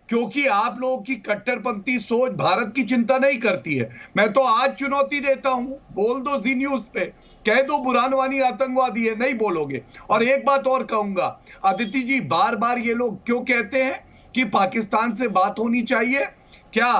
Speaker 17: क्योंकि आप लोगों की कट्टरपंथी सोच भारत की चिंता नहीं करती है। मैं तो आज चुनौती देता हूं, बोल दो जी न्यूज पे, कह दो बुरहान वानी आतंकवादी है, नहीं बोलोगे। और एक बात और कहूंगा, अदिति जी बार बार ये लोग क्यों कहते हैं कि पाकिस्तान से बात होनी चाहिए? क्या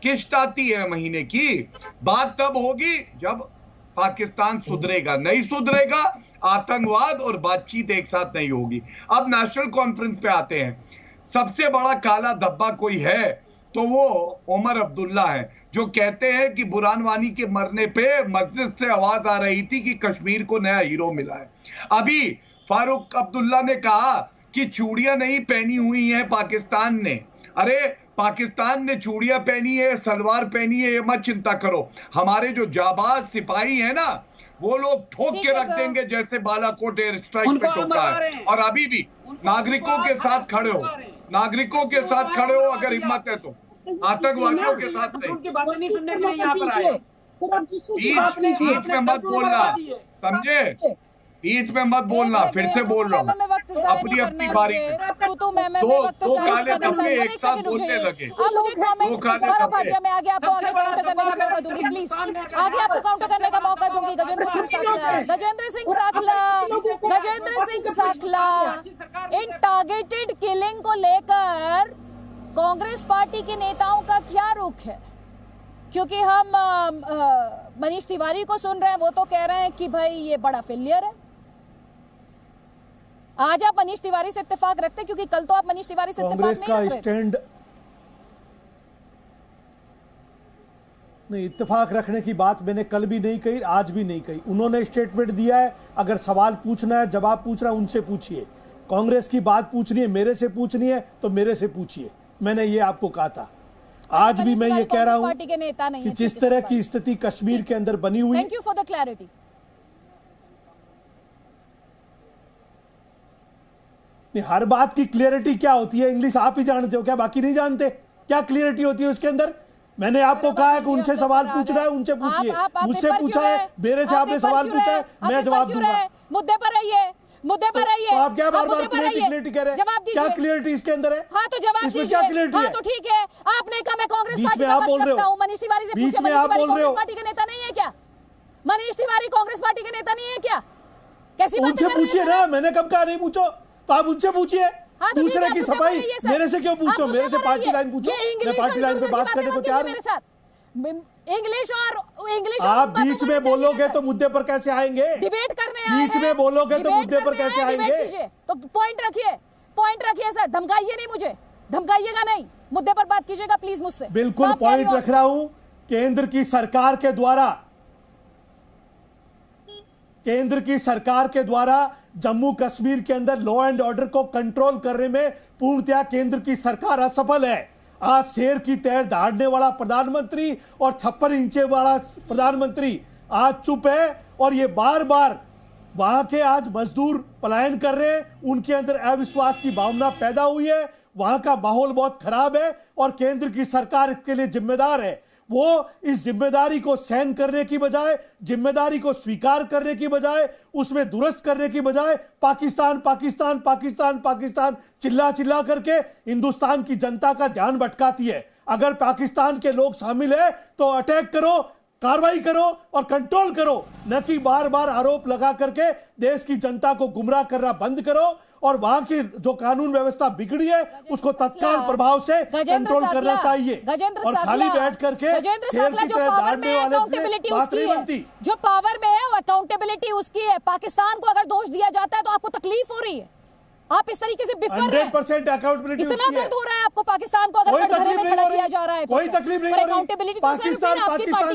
Speaker 17: किश्त आती है महीने की? बात तब होगी जब पाकिस्तान सुधरेगा, नहीं सुधरेगा आतंकवाद और बातचीत एक साथ नहीं होगी। अब नेशनल कॉन्फ्रेंस पे आते हैं। सबसे बड़ा काला धब्बा कोई है तो वो उमर अब्दुल्ला है, जो कहते हैं कि बुरहान वानी के मरने पे मस्जिद से आवाज आ रही थी कि कश्मीर को नया हीरो मिला है। अभी फारूक अब्दुल्ला ने कहा कि चूड़ियां नहीं पहनी हुई हैं पाकिस्तान ने। अरे पाकिस्तान ने चूड़ियां पहनी है, सलवार पहनी है, ये मत चिंता करो। हमारे जो जाबाज सिपाही है ना, वो लोग ठोक के रख देंगे जैसे बालाकोट एयर स्ट्राइक पे ठोका है। और अभी भी नागरिकों के साथ खड़े हो, नागरिकों के साथ खड़े हो अगर हिम्मत है तो, आतंकवादियों के साथ नहीं। ईद में मत बोलना, समझे? ईद में मत बोलना, फिर से बोल रहा हूँ, अपनी अपनी बारी में दो काले धब्बे एक साथ बोलने लगे। दो काले धब्बे,
Speaker 19: मैं आगे आपको आगे काउंटर करने का मौका दूंगी, प्लीज आगे आपको काउंटर करने का मौका दूंगी। गजेंद्र सिंह साखला, इन टारगेटेड किलिंग को लेकर कांग्रेस पार्टी के नेताओं का क्या रुख है? क्योंकि हम मनीष तिवारी को सुन रहे हैं, वो तो कह रहे हैं कि भाई ये बड़ा फेलियर है। आज आप मनीष तिवारी से इत्तेफाक रखते हैं, क्योंकि कल तो आप मनीष तिवारी से इत्तेफाक नहीं रख रहे।
Speaker 1: स्टैंड नहीं, इत्तेफाक रखने की बात मैंने कल भी नहीं कही, आज भी नहीं कही। उन्होंने स्टेटमेंट दिया है, अगर सवाल पूछना है, जवाब पूछना है, उनसे पूछिए। कांग्रेस की बात पूछनी है, मेरे से पूछनी है तो मेरे से पूछिए। मैंने ये आपको कहा था, आज भी मैं ये कह रहा हूं कि जिस तरह की स्थिति कश्मीर के अंदर बनी हुई।
Speaker 19: Thank you for the clarity.
Speaker 1: हर बात की क्लियरिटी क्या होती है, इंग्लिश आप ही जानते हो क्या, बाकी नहीं जानते? क्या क्लियरिटी होती है उसके अंदर? मैंने आपको कहा है कि उनसे सवाल पूछना है, उनसे पूछिए। मुझसे पूछा है, मेरे से आपने सवाल पूछा है, मैं जवाब दूंगा।
Speaker 19: मुद्दे पर रहिए, मुद्दे पर रहिए।
Speaker 1: तो आप क्या बार बार क्लियरिटी कह रहे हैं? क्या क्लियरिटी इसके अंदर है?
Speaker 19: हाँ तो जवाब दीजिए।
Speaker 1: क्या क्लियरिटी है?
Speaker 19: हाँ तो ठीक है, आपने कहा मैं कांग्रेस पार्टी
Speaker 1: का पक्ष रखता हूं।
Speaker 19: मनीष तिवारी से
Speaker 1: बीच में आप बोल रहे हो,
Speaker 19: पार्टी के नेता नहीं है क्या? मनीष तिवारी कांग्रेस पार्टी के नेता नहीं है क्या? कैसी बात?
Speaker 1: उनसे पूछिए ना, मैंने कब कहा नहीं पूछो, तो आप उनसे पूछिए। दूसरे की सफाई मेरे से क्यों पूछते हो? मेरे से पार्टी लाइन पूछो, मैं पार्टी लाइन पे बात करने को तैयार हूं।
Speaker 19: इंग्लिश
Speaker 1: आप बीच में बोलोगे तो मुद्दे पर कैसे आएंगे?
Speaker 19: डिबेट करने
Speaker 1: बीच में बोलोगे तो मुद्दे पर कैसे आएंगे?
Speaker 19: तो पॉइंट रखिए सर, धमकाइए नहीं मुझे, धमकाइएगा नहीं, मुद्दे पर बात कीजिएगा प्लीज मुझसे।
Speaker 1: बिल्कुल पॉइंट रख रहा हूं। केंद्र की सरकार के द्वारा जम्मू कश्मीर के अंदर लॉ एंड ऑर्डर को कंट्रोल करने में पूर्णतया केंद्र की सरकार असफल है। आज शेर की तैर दहाड़ने वाला प्रधानमंत्री और 56 इंच वाला प्रधानमंत्री आज चुप है, और ये बार बार वहां के आज मजदूर पलायन कर रहे हैं, उनके अंदर अविश्वास की भावना पैदा हुई है, वहां का माहौल बहुत खराब है, और केंद्र की सरकार इसके लिए जिम्मेदार है। वो इस जिम्मेदारी को सहन करने की बजाय, जिम्मेदारी को स्वीकार करने की बजाय, उसमें दुरुस्त करने की बजाय पाकिस्तान पाकिस्तान पाकिस्तान पाकिस्तान चिल्ला चिल्ला करके हिंदुस्तान की जनता का ध्यान भटकाती है। अगर पाकिस्तान के लोग शामिल है तो अटैक करो, कार्रवाई करो और कंट्रोल करो, न कि बार बार आरोप लगा करके देश की जनता को गुमराह करना बंद करो और वहां की जो कानून व्यवस्था बिगड़ी है उसको तत्काल प्रभाव से कंट्रोल करना चाहिए। और खाली बैठ करके शेर की तरह दाड़ने वाले बात नहीं बनती।
Speaker 19: जो पावर में है वो अकाउंटेबिलिटी उसकी है। पाकिस्तान को अगर दोष दिया जाता है तो आपको तकलीफ हो रही है, आप इस तरीके से बिफर रहे हैं।
Speaker 1: 100% अकाउंटेबिलिटी
Speaker 19: इतना दर्द हो रहा है आपको पाकिस्तान को अगर कटघरे में खड़ा किया जा रहा है,
Speaker 1: कोई तकलीफ नहीं हो रही।
Speaker 19: अकाउंटेबिलिटी
Speaker 1: पाकिस्तान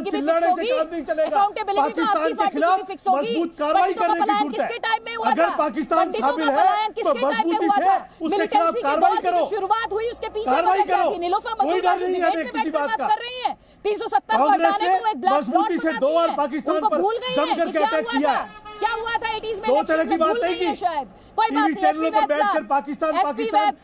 Speaker 1: चिल्लाने से काम नहीं चलेगा। पाकिस्तान के खिलाफ मजबूत कार्रवाई करने की जरूरत है। अगर पाकिस्तान शामिल है तो मजबूती से उसके खिलाफ कार्रवाई करो।
Speaker 19: शुरुआत हुई उसके पीछे
Speaker 1: कार्रवाई करो,
Speaker 19: नीलोफर
Speaker 1: कोई डर नहीं है किसी बात का।
Speaker 19: कर रही है 370 को
Speaker 1: कांग्रेस
Speaker 19: हटाने को एक
Speaker 1: ने
Speaker 19: ब्लैक
Speaker 1: मजबूती से 2 बार पाकिस्तान पर जम करके अटैक किया है।
Speaker 19: क्या हुआ था 80s में?
Speaker 1: दो तरह की बात नहीं की।
Speaker 19: शायद कोई बात नहीं।
Speaker 1: चैनलों पर बैठकर पाकिस्तान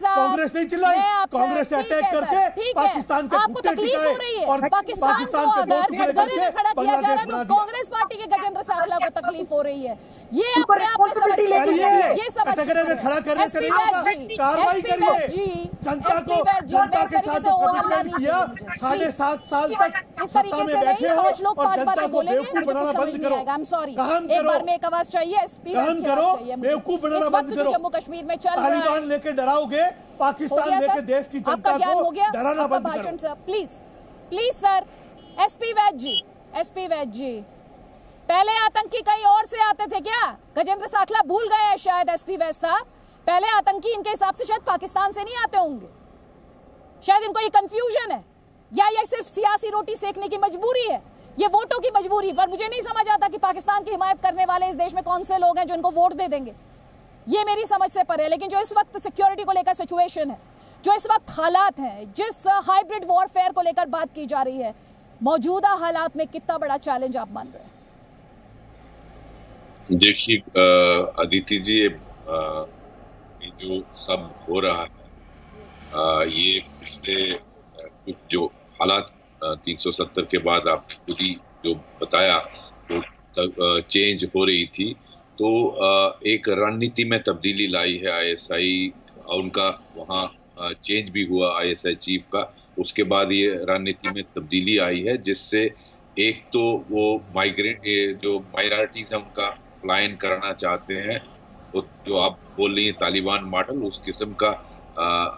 Speaker 1: कांग्रेस नहीं चिल्लाई, कांग्रेस ने अटैक करके पाकिस्तान को
Speaker 19: आपको तकलीफ हो रही है और पाकिस्तान को अगर कटघरे में खड़ा किया जा रहा है तो कांग्रेस पार्टी के गजेंद्र साखला को तकलीफ हो रही है। ये अपने आप में समझ ये समझ
Speaker 1: कटघरे में खड़ा करने से नहीं होगा, कार्रवाई करिए। जनता के साथ जो कमिटमेंट किया 7.5 साल तक
Speaker 19: इस तरीके से नहीं कुछ लोग 5 बातें बोलेंगे, मुझे कुछ समझ नहीं आएगा। आई एम सॉरी, एक बार में एक आवाज चाहिए,
Speaker 1: काम करो, बेवकूफ बनाना बंद करो।
Speaker 19: जम्मू कश्मीर में चल रहा है,
Speaker 1: तालिबान लेके डराओगे, पाकिस्तान लेके देश की जनता को डराना बंद करो।
Speaker 19: Please sir. एसपी वैद जी, पहले आतंकी कहीं और से आते थे क्या? गजेंद्र साखला भूल गए हैं शायद एसपी वैद साहब। पहले आतंकी इनके हिसाब से शायद पाकिस्तान से नहीं आते होंगे, शायद इनको ये कंफ्यूजन है या ये सिर्फ सियासी रोटी सेकने की मजबूरी है, ये वोटों की मजबूरी। पर मुझे नहीं समझ आता कि पाकिस्तान की हिमायत करने वाले इस देश में कौन से लोग हैं जो इनको वोट दे देंगे, ये मेरी समझ से परे है। लेकिन जो इस वक्त सिक्योरिटी को लेकर सिचुएशन है, जो इस वक्त हालात हैं, जिस हाइब्रिड वॉरफेयर को लेकर बात की जा रही है, मौजूदा हालात में कितना बड़ा चैलेंज आप मान रहे हैं?
Speaker 2: देखिए अदिति जी, जो सब हो रहा है ये पिछले जो हालात 370 के बाद आपने खुद ही जो बताया तो चेंज हो रही थी, तो एक रणनीति में तब्दीली लाई है आईएसआई, और उनका वहाँ चेंज भी हुआ आईएसआई चीफ का। उसके बाद ये रणनीति में तब्दीली आई है, जिससे एक तो वो जो माइनॉरिटीज है उनका पलायन करना चाहते हैं, तो जो आप बोल रही हैं तालिबान मॉडल, उस किस्म का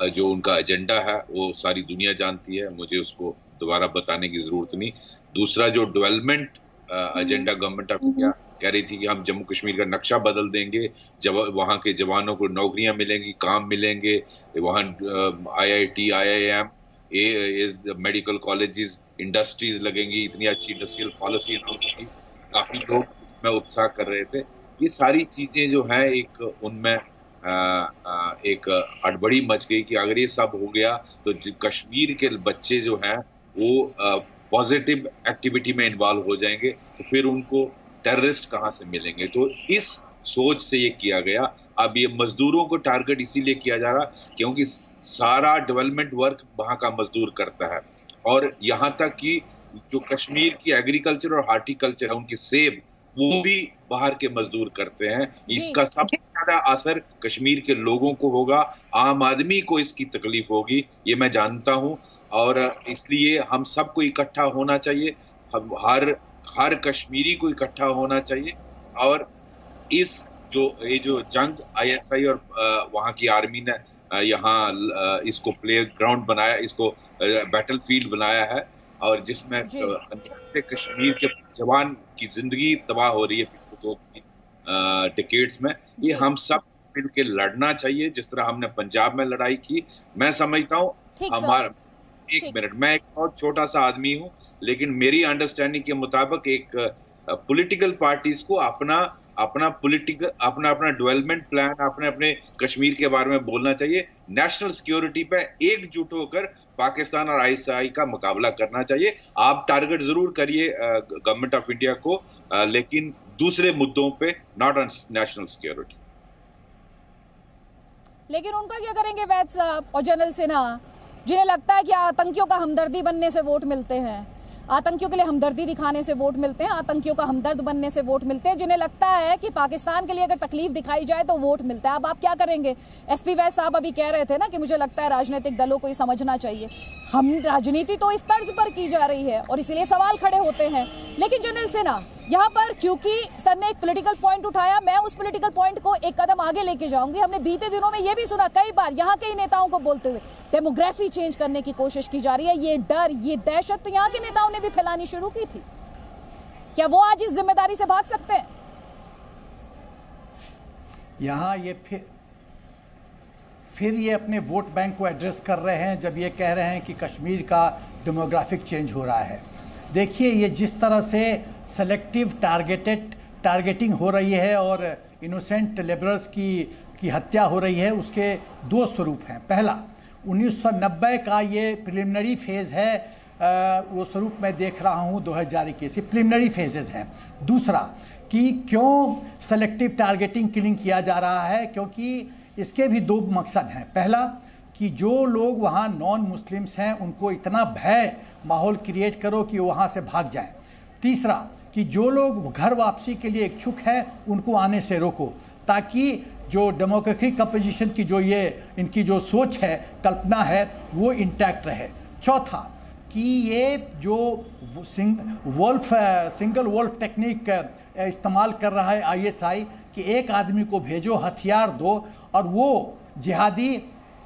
Speaker 2: जो उनका एजेंडा है वो सारी दुनिया जानती है, मुझे उसको दोबारा बताने की जरूरत नहीं। दूसरा जो development agenda government of India कह रही थी कि हम जम्मू कश्मीर का नक्शा बदल देंगे, जब वहाँ के जवानों को नौकरियां मिलेंगी, काम मिलेंगे, वहाँ IIT, IIM, medical colleges, industries लगेंगी, इतनी अच्छी इंडस्ट्रियल पॉलिसी अनाउंस की, काफी लोग इसमें उत्साह कर रहे थे। ये सारी चीजें जो है एक उनमें एक हड़बड़ी मच गई कि अगर ये सब हो गया तो कश्मीर के बच्चे जो हैं वो पॉजिटिव एक्टिविटी में इन्वॉल्व हो जाएंगे, तो फिर उनको टेररिस्ट कहाँ से मिलेंगे। तो इस सोच से ये किया गया। अब ये मजदूरों को टारगेट इसीलिए किया जा रहा क्योंकि सारा डेवलपमेंट वर्क वहाँ का मजदूर करता है, और यहाँ तक कि जो कश्मीर की एग्रीकल्चर और हार्टिकल्चर है, उनकी सेब, वो भी बाहर के मजदूर करते हैं। इसका सबसे ज्यादा असर कश्मीर के लोगों को होगा, आम आदमी को इसकी तकलीफ होगी, ये मैं जानता हूँ। और इसलिए हम सबको इकट्ठा होना चाहिए, हम हर कश्मीरी को इकट्ठा होना चाहिए, और इस ये जो जंग आईएसआई और वहाँ की आर्मी ने यहाँ इसको प्ले ग्राउंड बनाया, इसको बैटल फील्ड बनाया है, और जिसमें कश्मीर के जवान की जिंदगी तबाह हो रही है पिछले 2 डिकेड्स में। ये हम सब मिलकर लड़ना चाहिए, जिस तरह हमने पंजाब में लड़ाई की। मैं समझता हूँ हमारा एक मिनट, मैं एक बहुत छोटा सा आदमी हूँ, लेकिन मेरी अंडरस्टैंडिंग के मुताबिक एक पॉलिटिकल पार्टीज को अपना डेवलपमेंट प्लान, अपने कश्मीर के बारे में बोलना चाहिए। नेशनल सिक्योरिटी पे एकजुट होकर पाकिस्तान और आईएसआई का मुकाबला करना चाहिए। आप टारगेट जरूर करिए गवर्नमेंट ऑफ इंडिया को, लेकिन दूसरे मुद्दों पे, नॉट ऑन नेशनल सिक्योरिटी।
Speaker 19: लेकिन उनका क्या करेंगे वैद साहब और जनरल सिन्हा, जिन्हें लगता है कि आतंकियों का हमदर्दी बनने से वोट मिलते हैं? आतंकियों के लिए हमदर्दी दिखाने से वोट मिलते हैं, आतंकियों का हमदर्द बनने से वोट मिलते हैं, जिन्हें लगता है कि पाकिस्तान के लिए अगर तकलीफ दिखाई जाए तो वोट मिलता है। अब आप क्या करेंगे? एसपी वैद साहब अभी कह रहे थे ना कि मुझे लगता है राजनीतिक दलों को ये समझना चाहिए, हम राजनीति तो इस तर्ज पर की जा रही है और इसीलिए सवाल खड़े होते हैं। लेकिन जनरल सिन्हा यहाँ पर, क्योंकि सर ने एक पॉलिटिकल पॉइंट उठाया, मैं उस पॉलिटिकल पॉइंट को एक कदम आगे लेके जाऊंगी। हमने बीते दिनों में ये भी सुना कई बार यहाँ के नेताओं को बोलते हुए डेमोग्राफी चेंज करने की कोशिश की जा रही है। ये डर, ये दहशत तो यहाँ के नेताओं ने भी फैलानी शुरू की थी। क्या वो आज इस जिम्मेदारी से भाग सकते हैं?
Speaker 4: यहाँ ये फिर ये अपने वोट बैंक को एड्रेस कर रहे हैं जब ये कह रहे हैं कि कश्मीर का डेमोग्राफिक चेंज हो रहा है। देखिए, ये जिस तरह से सेलेक्टिव टारगेटिंग हो रही है और इनोसेंट लिबरल्स की हत्या हो रही है, उसके दो स्वरूप हैं। पहला, 1990 का ये प्रिलिमिनरी फेज़ है, वो स्वरूप मैं देख रहा हूँ 2021, ये प्रिलिमिनरी फेजेस हैं। दूसरा कि क्यों सेलेक्टिव टारगेटिंग किलिंग किया जा रहा है, क्योंकि इसके भी दो मकसद हैं। पहला कि जो लोग वहाँ नॉन मुस्लिम्स हैं उनको इतना भय माहौल क्रिएट करो कि वहाँ से भाग जाएं। तीसरा कि जो लोग घर वापसी के लिए इच्छुक हैं उनको आने से रोको, ताकि जो डेमोक्रेटिक कंपोजिशन की जो ये इनकी जो सोच है, कल्पना है, वो इंटैक्ट रहे। चौथा कि ये जो सिंगल वोल्फ टेक्निक इस्तेमाल कर रहा है ISI कि एक आदमी को भेजो, हथियार दो, और वो जिहादी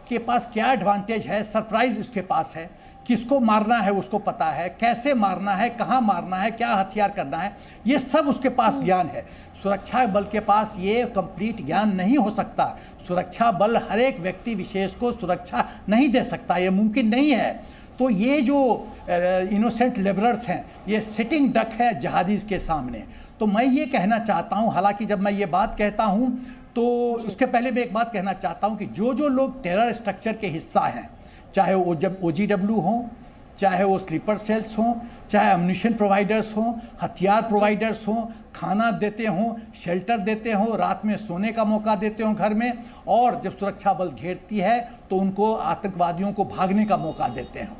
Speaker 4: के पास क्या एडवांटेज है, सरप्राइज उसके पास है, किसको मारना है उसको पता है, कैसे मारना है, कहाँ मारना है, क्या हथियार करना है, ये सब उसके पास ज्ञान है। सुरक्षा बल के पास ये कंप्लीट ज्ञान नहीं हो सकता। सुरक्षा बल हर एक व्यक्ति विशेष को सुरक्षा नहीं दे सकता, ये मुमकिन नहीं है। तो ये जो इनोसेंट लिबरल्स हैं, ये सिटिंग डक है जहादीज के सामने। तो मैं ये कहना चाहता हूँ, हालांकि जब मैं ये बात कहता हूँ तो उसके पहले मैं एक बात कहना चाहता हूँ कि जो लोग टेरर स्ट्रक्चर के हिस्सा हैं, चाहे वो जब OGW हों, चाहे वो स्लीपर सेल्स हों, चाहे अम्यूनिशन प्रोवाइडर्स हों, हथियार प्रोवाइडर्स हों, खाना देते हों, शेल्टर देते हों, रात में सोने का मौका देते हों घर में, और जब सुरक्षा बल घेरती है तो उनको आतंकवादियों को भागने का मौका देते हों,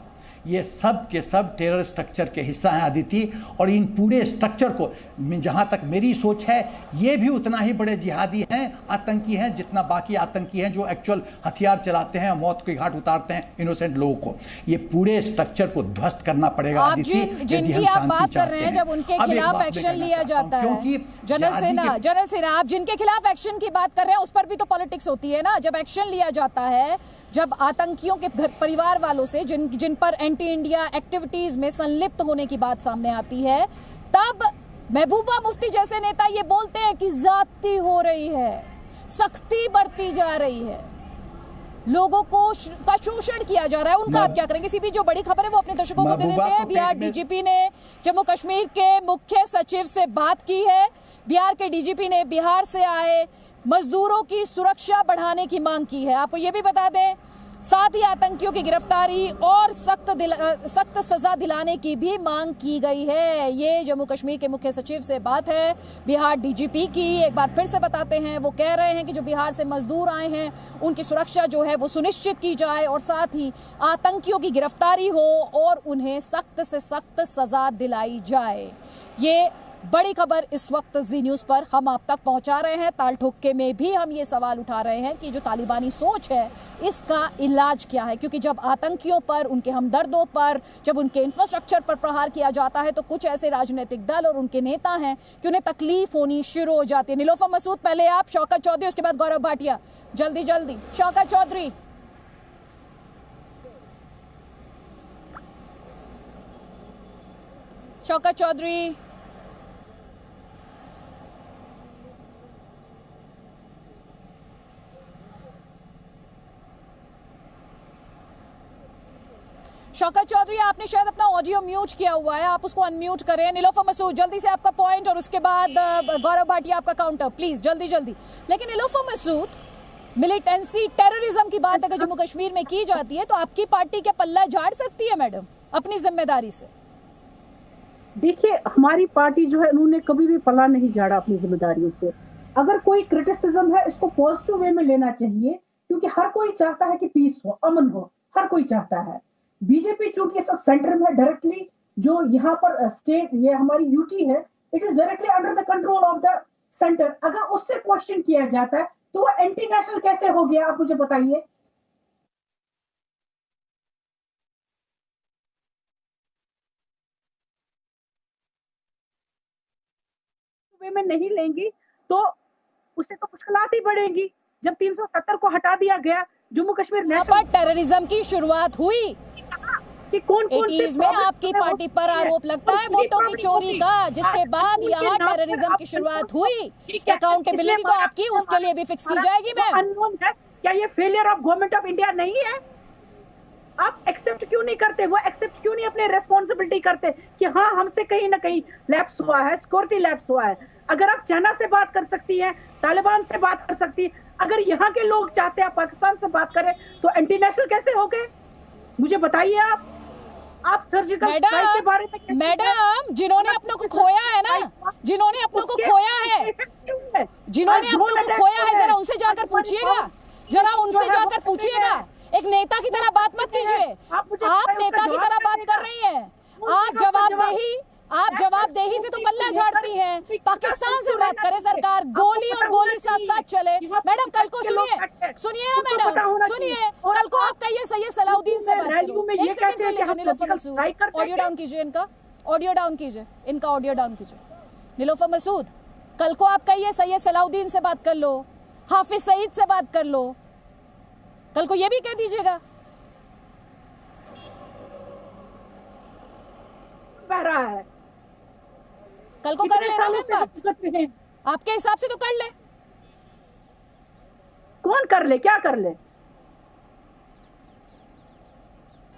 Speaker 4: ये सब के सब टेरर स्ट्रक्चर के हिस्सा हैं अदिति। और इन पूरे स्ट्रक्चर को, जहाँ तक मेरी सोच है, ये भी उतना ही बड़े जिहादी हैं, आतंकी हैं, जितना बाकी आतंकी हैं जो एक्चुअल हथियार चलाते हैं और मौत के घाट उतारते हैं इनोसेंट लोगों को। ये पूरे स्ट्रक्चर को ध्वस्त करना पड़ेगा अदिति,
Speaker 19: जिनकी आप बात कर रहे हैं, जब उनके खिलाफ एक्शन लिया जाता है। जनरल सेना, आप जिनके खिलाफ एक्शन की बात कर रहे हैं उस पर भी तो पॉलिटिक्स होती है ना। जब एक्शन लिया जाता है, जब आतंकियों के घर परिवार वालों से जिन पर एंटी इंडिया एक्टिविटीज में संलिप्त होने की बात सामने आती है, तब महबूबा मुफ्ती जैसे नेता ये बोलते हैं कि ज्यादती हो रही है, सख्ती बरती जा रही है, लोगों का शोषण किया जा रहा है। उनका आप क्या करेंगे? सीपी जो बड़ी खबर है वो अपने दर्शकों को दे देते हैं। बिहार DGP ने जम्मू कश्मीर के मुख्य सचिव से बात की है। बिहार के DGP ने बिहार से आए मजदूरों की सुरक्षा बढ़ाने की मांग की है। आपको ये भी बता दें, साथ ही आतंकियों की गिरफ्तारी और सख्त सजा दिलाने की भी मांग की गई है। ये जम्मू कश्मीर के मुख्य सचिव से बात है बिहार DGP की। एक बार फिर से बताते हैं, वो कह रहे हैं कि जो बिहार से मजदूर आए हैं उनकी सुरक्षा जो है वो सुनिश्चित की जाए और साथ ही आतंकियों की गिरफ्तारी हो और उन्हें सख्त से सख्त सजा दिलाई जाए। ये बड़ी खबर इस वक्त जी न्यूज़ पर हम आप तक पहुंचा रहे हैं। ताल ठोके में भी हम ये सवाल उठा रहे हैं कि जो तालिबानी सोच है इसका इलाज क्या है, क्योंकि जब आतंकियों पर, उनके हमदर्दों पर, जब उनके इंफ्रास्ट्रक्चर पर प्रहार किया जाता है तो कुछ ऐसे राजनीतिक दल और उनके नेता हैं कि उन्हें तकलीफ होनी शुरू हो जाती है। नीलोफर मसूद, पहले आप, शौकत चौधरी, उसके बाद गौरव भाटिया। जल्दी जल्दी शौकत चौधरी। शौकत चौधरी, शौकत चौधरी, आपने शायद अपना ऑडियो म्यूट किया हुआ है, आप उसको अनम्यूट करें। नीलोफर मसूद, जल्दी से आपका पॉइंट और उसके बाद गौरव भाटिया आपका काउंटर, प्लीज जल्दी जल्दी। लेकिन नीलोफर मसूद, मिलिटेंसी, टेररिज्म की बात अगर जम्मू कश्मीर में की जाती है तो आपकी पार्टी क्या पल्ला झाड़ सकती है मैडम अपनी जिम्मेदारी से?
Speaker 20: देखिए, हमारी पार्टी जो है उन्होंने कभी भी पल्ला नहीं झाड़ा अपनी जिम्मेदारियों से। अगर कोई क्रिटिसिज्म है इसको पॉजिटिव वे में लेना चाहिए, क्योंकि हर कोई चाहता है कि पीस हो, अमन हो, हर कोई चाहता है। बीजेपी चूंकि इस वक्त सेंटर में डायरेक्टली जो यहाँ पर स्टेट, ये हमारी यूटी है, it is directly under the control of the centre. अगर उससे क्वेश्चन किया जाता है तो वो एंटी नेशनल कैसे हो गया, आप मुझे बताइए। वे में नहीं लेंगी तो उससे तो मुश्किलात ही बढ़ेंगी। जब 370 को हटा दिया गया, जम्मू कश्मीर नेशनल
Speaker 19: टेररिज्म की शुरुआत हुई
Speaker 20: कि कौन-कौन से
Speaker 19: में आपकी पार्टी पर आरोप लगता है वोटों की चोरी का, जिसके बाद यहाँ टेररिज्म की शुरुआत हुई। अकाउंटेबिलिटी तो आपकी उसके लिए भी फिक्स की जाएगी मैम।
Speaker 20: अननोन है क्या ये failure of government of India नहीं है? आप एक्सेप्ट क्यों नहीं करते? वो एक्सेप्ट क्यों नहीं अपने रेस्पॉन्सिबिलिटी करते कि हाँ हमसे कहीं ना कहीं लैप्स हुआ है, सिक्योरिटी लैप्स हुआ है। अगर आप चाइना से बात कर सकती हैं, तालिबान से बात कर सकती है, अगर यहाँ के लोग चाहते हैं पाकिस्तान से बात करें तो एंटी नेशनल कैसे हो गए? मुझे बताइए आप सर्जिकल स्ट्राइक के बारे में।
Speaker 19: मैडम, जिन्होंने अपनों को खोया है ना, जिन्होंने अपनों को खोया है, जिन्होंने अपनों को खोया है, जरा उनसे जाकर पूछिएगा, जरा उनसे जाकर पूछिएगा। एक नेता की तरह बात मत कीजिए। आप नेता की तरह बात कर रही हैं। आप जवाबदेही से तो पल्ला झाड़ती हैं। पाकिस्तान से बात करें सरकार, गोली और गोली साथ साथ चले। मैडम कल को सुनिए ना मैडम, सुनिए कल को आप कहिए सैयद सलाउद्दीन से बात करो। एक सेकंड सुन लीजिए नीलोफर मसूद, ऑडियो डाउन कीजिए इनका, ऑडियो डाउन कीजिए इनका, ऑडियो डाउन कीजिए। नीलोफर मसूद, कल को आप कहिए सैयद सलाउद्दीन से बात कर लो, हाफिज सईद से बात कर लो, कल को ये भी कह दीजिएगा।
Speaker 20: बह रहा है
Speaker 19: कल को कर ले बात, आपके हिसाब से तो कर ले।
Speaker 20: कौन कर ले, क्या कर ले?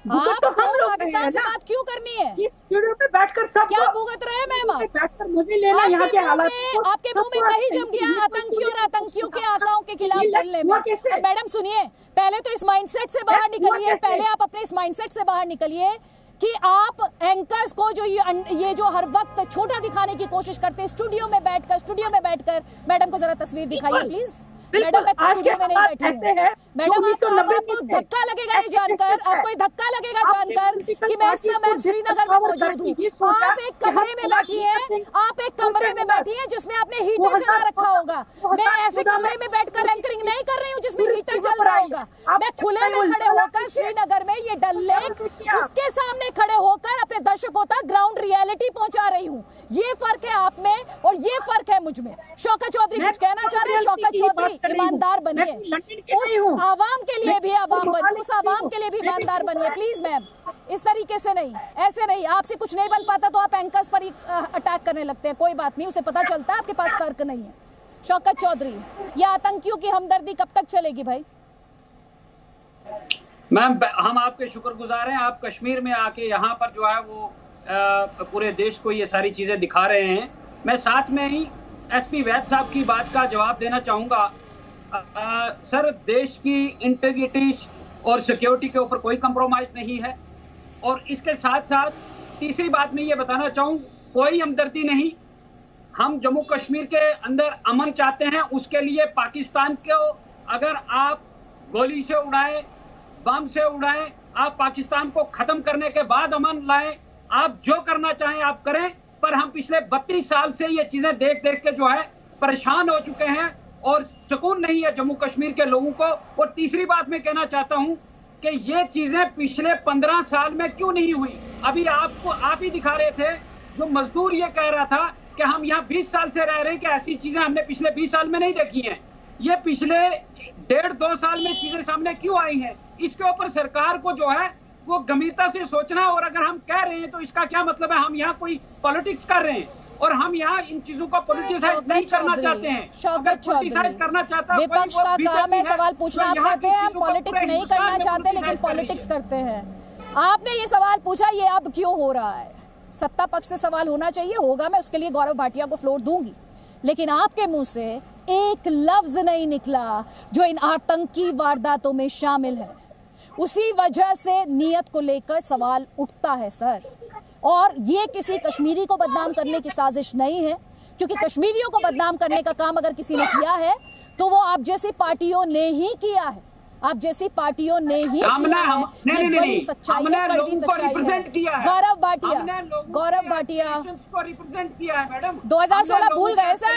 Speaker 19: तो हम लोग पाकिस्तान से बात क्यों करनी है?
Speaker 20: इस स्टूडियो पे बैठकर सब
Speaker 19: क्या भुगत रहे मैम? आप
Speaker 20: बैठकर मजे लेना यहाँ के हालात।
Speaker 19: आपके मुंह में दही जम गया आतंकियों और आतंकियों के आकाओं के खिलाफ चलने में। मैडम सुनिए, पहले तो इस माइंडसेट से बाहर निकलिए, पहले आप अपने इस माइंडसेट से बाहर निकलिए कि आप एंकर्स को जो ये जो हर वक्त छोटा दिखाने की कोशिश करते हैं स्टूडियो में बैठकर। मैडम को जरा तस्वीर दिखाइए प्लीज। मैडम मैं स्टूडियो में नहीं बैठी हूँ। मैडम आपको धक्का लगेगा ये जानकर, आपको धक्का लगेगा जानकर कि मैं इस समय श्रीनगर में मौजूद हूँ। आप एक कमरे में बैठी हैं, आप एक कमरे में बैठी हैं जिसमें आपने हीटर चला रखा होगा। मैं ऐसे कमरे में बैठकर एंकरिंग नहीं कर रही हूँ जिसमें हीटर चल रहा होगा। मैं खुले में खड़े होकर श्रीनगर में ये डल लेक, उसके सामने खड़े होकर अपने दर्शकों तक ग्राउंड रियलिटी पहुंचा रही हूँ। ये फर्क है आप में और ये फर्क है मुझ में। शौकत चौधरी कुछ कहना चाह रहे हैं? शौकत चौधरी ईमानदार बनिए, उस आवाम के लिए भी उस आवाम के लिए भी ईमानदार बनिए प्लीज मैम। इस तरीके से नहीं, ऐसे नहीं। आपसे कुछ नहीं बन पाता तो आप एंकर्स पर ही अटैक करने लगते हैं। कोई बात नहीं, उसे पता चलता है आपके पास तर्क नहीं है। शौकत चौधरी, ये आतंकियों की हमदर्दी कब तक चलेगी भाई?
Speaker 21: मैम हम आपके शुक्रगुजार हैं, आप कश्मीर में आके यहाँ पर जो है वो पूरे देश को ये सारी चीजें दिखा रहे हैं। मैं साथ में ही एसपी वैद साहब की बात का जवाब देना चाहूंगा। सर, देश की इंटीग्रिटी और सिक्योरिटी के ऊपर कोई कंप्रोमाइज नहीं है। और इसके साथ साथ तीसरी बात मैं ये बताना चाहूँ, कोई हमदर्दी नहीं। हम जम्मू कश्मीर के अंदर अमन चाहते हैं, उसके लिए पाकिस्तान को अगर आप गोली से उड़ाएं, बम से उड़ाएं, आप पाकिस्तान को खत्म करने के बाद अमन लाएं, आप जो करना चाहें आप करें। पर हम पिछले 32 साल से ये चीजें देख देख के जो है परेशान हो चुके हैं और सुकून नहीं है जम्मू कश्मीर के लोगों को। और तीसरी बात मैं कहना चाहता हूं कि ये चीजें पिछले 15 साल में क्यों नहीं हुई? अभी आप ही दिखा रहे थे, जो मजदूर ये कह रहा था कि हम यहाँ 20 साल से रह रहे हैं कि ऐसी चीजें हमने पिछले 20 साल में नहीं देखी हैं। ये पिछले 1.5-2 साल में चीजें सामने क्यों आई हैं? इसके ऊपर सरकार को जो है वो गंभीरता से सोचना। और अगर हम कह रहे हैं तो इसका क्या मतलब है? हम यहाँ कोई पॉलिटिक्स कर रहे हैं और हम यहाँ इन चीजों का पॉलिटिसाइज नहीं करना चाहते हैं।
Speaker 19: शौकत चौधरी,
Speaker 21: करना चाहता है
Speaker 19: विपक्ष का काम है सवाल पूछना। आप कहते हैं हम पॉलिटिक्स नहीं करना चाहते लेकिन पॉलिटिक्स करते हैं। आपने ये सवाल पूछा, ये अब क्यों हो रहा है? सत्ता पक्ष से सवाल होना चाहिए, होगा, मैं उसके लिए गौरव भाटिया को फ्लोर दूंगी। लेकिन आपके मुंह से एक लफ्ज नहीं निकला जो इन आतंकी वारदातों में शामिल है। उसी वजह से नीयत को लेकर सवाल उठता है सर। और ये किसी कश्मीरी को बदनाम करने की साजिश नहीं है, क्योंकि कश्मीरियों को बदनाम करने का काम अगर किसी ने किया है तो वो आप जैसी पार्टियों ने ही किया है। आप जैसी पार्टियों ने ही
Speaker 21: हमने
Speaker 19: किया है।
Speaker 21: नहीं,
Speaker 19: ये बड़ी सच्चाई है, कड़वी सच्चाई है। गौरव भाटिया
Speaker 21: को रिप्रेजेंट किया है मैडम।
Speaker 19: 2016 भूल गए सर,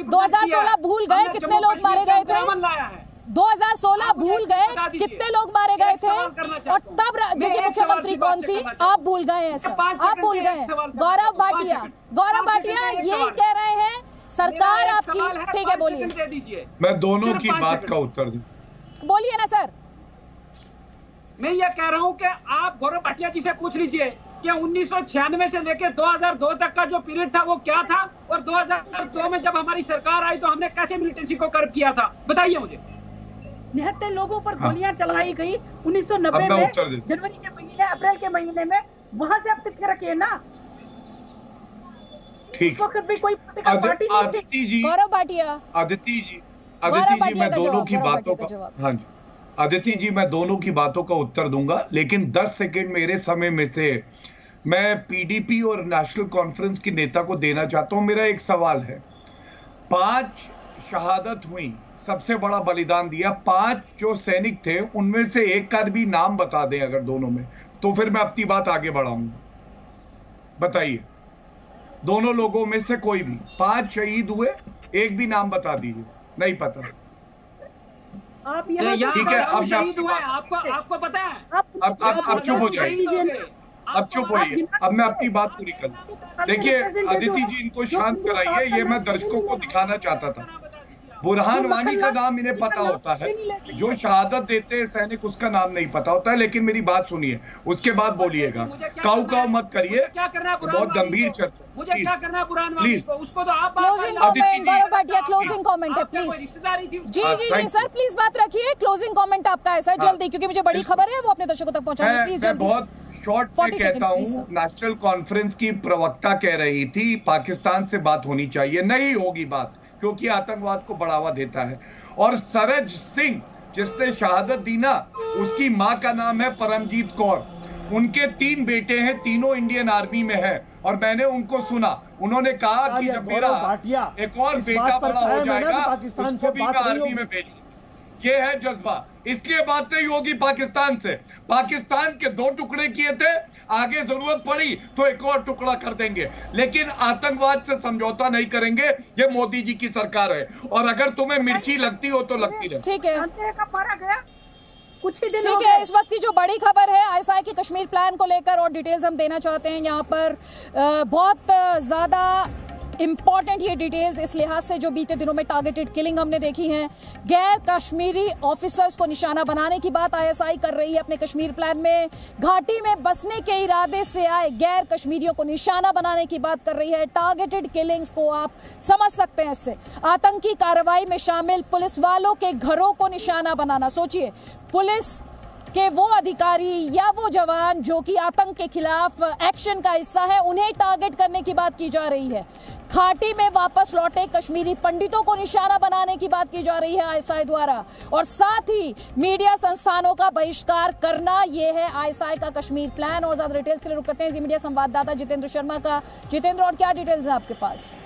Speaker 19: 2016 भूल गए कितने लोग मारे गए थे, 2016 भूल गए कितने लोग मारे गए थे, और तब जबकि मुख्यमंत्री कौन थी, आप भूल गए हैं सर, आप भूल गए। गौरव भाटिया यही कह रहे हैं सरकार आपकी, ठीक है बोलिए।
Speaker 17: मैं दोनों की बात का उत्तर दूं,
Speaker 19: बोलिए ना सर।
Speaker 21: मैं ये कह रहा हूं कि आप गौरव भाटिया जी से पूछ लीजिए कि 1996 से लेकर 2002 तक का जो पीरियड था वो क्या था, और 2002 में जब हमारी सरकार आई तो हमने कैसे मिलिटेंसी को कर्ब किया था, बताइए मुझे।
Speaker 20: 79 लोगों पर गोलियां चलाई गई 1990 में, जनवरी के महीने, अप्रैल के महीने में, वहां से आप तथ्य रखिए ना।
Speaker 17: ठीक,
Speaker 20: भी कोई पार्टी
Speaker 17: आदिति जी, आदिति जी मैं दोनों की बातों का, हाँ जी आदिति जी मैं दोनों की बातों का उत्तर दूंगा, लेकिन 10 सेकंड मेरे समय में से मैं पीडीपी और नेशनल कॉन्फ्रेंस की नेता को देना चाहता हूं। मेरा एक सवाल है, 5 शहादत हुई, सबसे बड़ा बलिदान दिया, 5 जो सैनिक थे उनमें से एक का भी नाम बता दें अगर दोनों में, तो फिर मैं अपनी बात आगे बढ़ाऊंगा। बताइए, दोनों लोगों में से कोई भी, 5 शहीद हुए, एक भी नाम बता दीजिए। नहीं पता,
Speaker 20: आप
Speaker 17: ठीक है, अब
Speaker 21: शहीद हुए, आपको पता है,
Speaker 17: अब चुप हो जाइए, अब चुप होइए, अब मैं अपनी बात पूरी कर। देखिए अदिति जी, इनको शांत कराइए, ये मैं दर्शकों को दिखाना चाहता था। बुरहान वानी का नाम इन्हें पता होता है, जो शहादत देते हैं सैनिक उसका नाम नहीं पता होता है, लेकिन मेरी बात सुनिए उसके बाद बोलिएगा। काऊ काऊ मत करिए, बहुत गंभीर चर्चा।
Speaker 21: मुझे क्या करना है बुरहान वानी को, उसको तो आप
Speaker 19: closing comment, Gaurav Bhatia closing comment है प्लीज। जी सर प्लीज बात रखिए, क्लोजिंग कमेंट आपका है सर, जल्दी, क्योंकि मुझे बड़ी खबर है वो अपने दर्शकों तक पहुंचाएं प्लीज जल्दी।
Speaker 17: बहुत शॉर्ट में कहता हूँ, नेशनल कॉन्फ्रेंस की प्रवक्ता कह रही थी पाकिस्तान से बात होनी चाहिए, नहीं होगी बात, क्योंकि आतंकवाद को बढ़ावा देता है। और सरज सिंह जिसने शहादत दी ना, उसकी मां का नाम है परमजीत कौर, उनके 3 बेटे हैं, तीनों इंडियन आर्मी में है, और मैंने उनको सुना, उन्होंने कहा कि जब मेरा एक और बेटा बड़ा हो जाएगा उसको भी मैं आर्मी में भेजूंगा। ये है जज्बा, इसलिए बात नहीं होगी पाकिस्तान से। पाकिस्तान के 2 टुकड़े किए थे, आगे जरूरत पड़ी तो एक और टुकड़ा कर देंगे, लेकिन आतंकवाद से समझौता नहीं करेंगे। ये मोदी जी की सरकार है, और अगर तुम्हें मिर्ची लगती हो तो लगती रहे।
Speaker 19: ठीक है,
Speaker 20: कुछ ही दिन
Speaker 19: ठीक है। इस वक्त की जो बड़ी खबर है आईएसआई के कश्मीर प्लान को लेकर, और डिटेल्स हम देना चाहते हैं यहाँ पर। बहुत ज्यादा इंपॉर्टेंट ये डिटेल्स इस लिहाज से जो बीते दिनों में टारगेटेड किलिंग हमने देखी है, गैर कश्मीरी ऑफिसर्स को निशाना बनाने की बात आईएसआई कर रही है अपने कश्मीर प्लान में। घाटी में बसने के इरादे से आए गैर कश्मीरियों को निशाना बनाने की बात कर रही है। टारगेटेड किलिंग्स को आप समझ सकते हैं इससे। आतंकी कार्रवाई में शामिल पुलिस वालों के घरों को निशाना बनाना, सोचिए, पुलिस कि वो अधिकारी या वो जवान जो कि आतंक के खिलाफ एक्शन का हिस्सा है, उन्हें टारगेट करने की बात की जा रही है। घाटी में वापस लौटे कश्मीरी पंडितों को निशाना बनाने की बात की जा रही है आईएसआई द्वारा, और साथ ही मीडिया संस्थानों का बहिष्कार करना, यह है आईएसआई का कश्मीर प्लान। और ज्यादा डिटेल्स के लिए रुक करते हैं जी मीडिया संवाददाता जितेंद्र शर्मा का। जितेंद्र, और क्या डिटेल्स है आपके पास?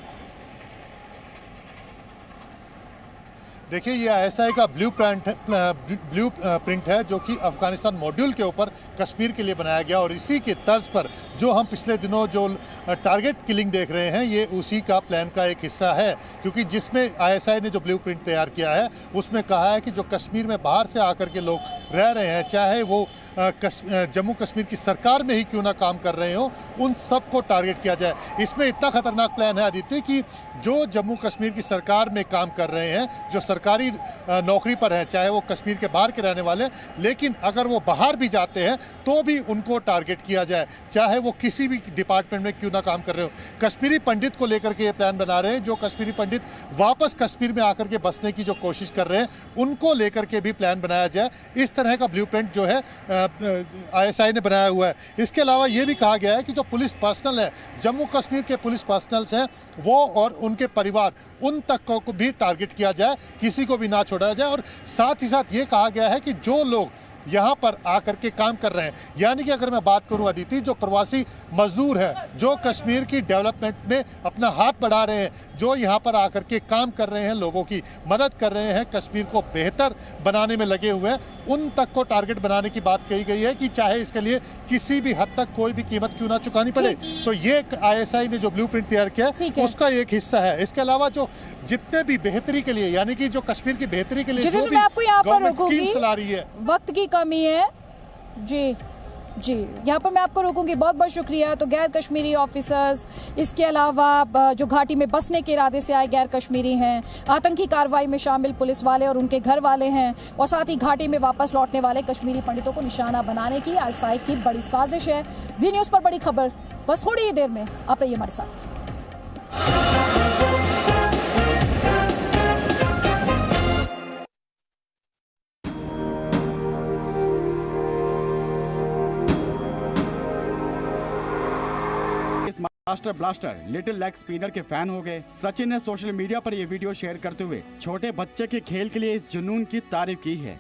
Speaker 6: देखिए, ये आईएसआई का ब्लू प्रिंट है जो कि अफगानिस्तान मॉड्यूल के ऊपर कश्मीर के लिए बनाया गया, और इसी के तर्ज पर जो हम पिछले दिनों जो टारगेट किलिंग देख रहे हैं, ये उसी का प्लान का एक हिस्सा है। क्योंकि जिसमें आईएसआई ने जो ब्लू प्रिंट तैयार किया है उसमें कहा है कि जो कश्मीर में बाहर से आकर के लोग रह रहे हैं, चाहे वो जम्मू कश्मीर की सरकार में ही क्यों ना काम कर रहे हो, उन सबको टारगेट किया जाए। इसमें इतना खतरनाक प्लान है आदित्य कि जो जम्मू कश्मीर की सरकार में काम कर रहे हैं, जो सरकारी नौकरी पर हैं, चाहे वो कश्मीर के बाहर के रहने वाले, लेकिन अगर वो बाहर भी जाते हैं तो भी उनको टारगेट किया जाए, चाहे वो किसी भी डिपार्टमेंट में क्यों ना काम कर रहे हो। कश्मीरी पंडित को लेकर के ये प्लान बना रहे हैं। जो कश्मीरी पंडित वापस कश्मीर में आकर के बसने की जो कोशिश कर रहे हैं, उनको लेकर के भी प्लान बनाया जाए। इस तरह का ब्लूप्रिंट जो है आईएसआई ने बनाया हुआ है। इसके अलावा ये भी कहा गया है कि जो पुलिस पर्सनल है, जम्मू कश्मीर के पुलिस पर्सनल्स हैं, वो और उनके परिवार, उन तक को भी टारगेट किया जाए, किसी को भी ना छोड़ा जाए। और साथ ही साथ ये कहा गया है कि जो लोग यहाँ पर आकर के काम कर रहे हैं। यानी कि अगर मैं बात करूँ अदिति, जो प्रवासी मजदूर है जो कश्मीर की डेवलपमेंट में अपना हाथ बढ़ा रहे हैं, जो यहाँ पर आकर के काम कर रहे हैं, लोगों की मदद कर रहे हैं, कश्मीर को बेहतर बनाने में लगे हुए हैं, उन तक को टारगेट बनाने की बात कही गई है कि चाहे इसके लिए किसी भी हद तक कोई भी कीमत क्यों ना चुकानी पड़े। तो ये ISI ने जो ब्लूप्रिंट तैयार किया है उसका एक हिस्सा है। इसके अलावा जो जितने भी बेहतरी के लिए, यानी कि जो कश्मीर की बेहतरी के लिए जो भी गवर्नमेंट स्कीम चला रही है,
Speaker 19: वक्त की कमी है जी जी, यहाँ पर मैं आपको रोकूंगी। बहुत बहुत शुक्रिया। तो गैर कश्मीरी ऑफिसर्स, इसके अलावा जो घाटी में बसने के इरादे से आए गैर कश्मीरी हैं, आतंकी कार्रवाई में शामिल पुलिस वाले और उनके घर वाले हैं, और साथ ही घाटी में वापस लौटने वाले कश्मीरी पंडितों को निशाना बनाने की ISI की बड़ी साजिश है। जी न्यूज़ पर बड़ी खबर बस थोड़ी ही देर में, आप रहिए हमारे साथ।
Speaker 9: Master blaster little leg spinner के फैन हो गए। सचिन ने सोशल मीडिया पर यह वीडियो शेयर करते हुए छोटे बच्चे के खेल के लिए इस जुनून की तारीफ की है।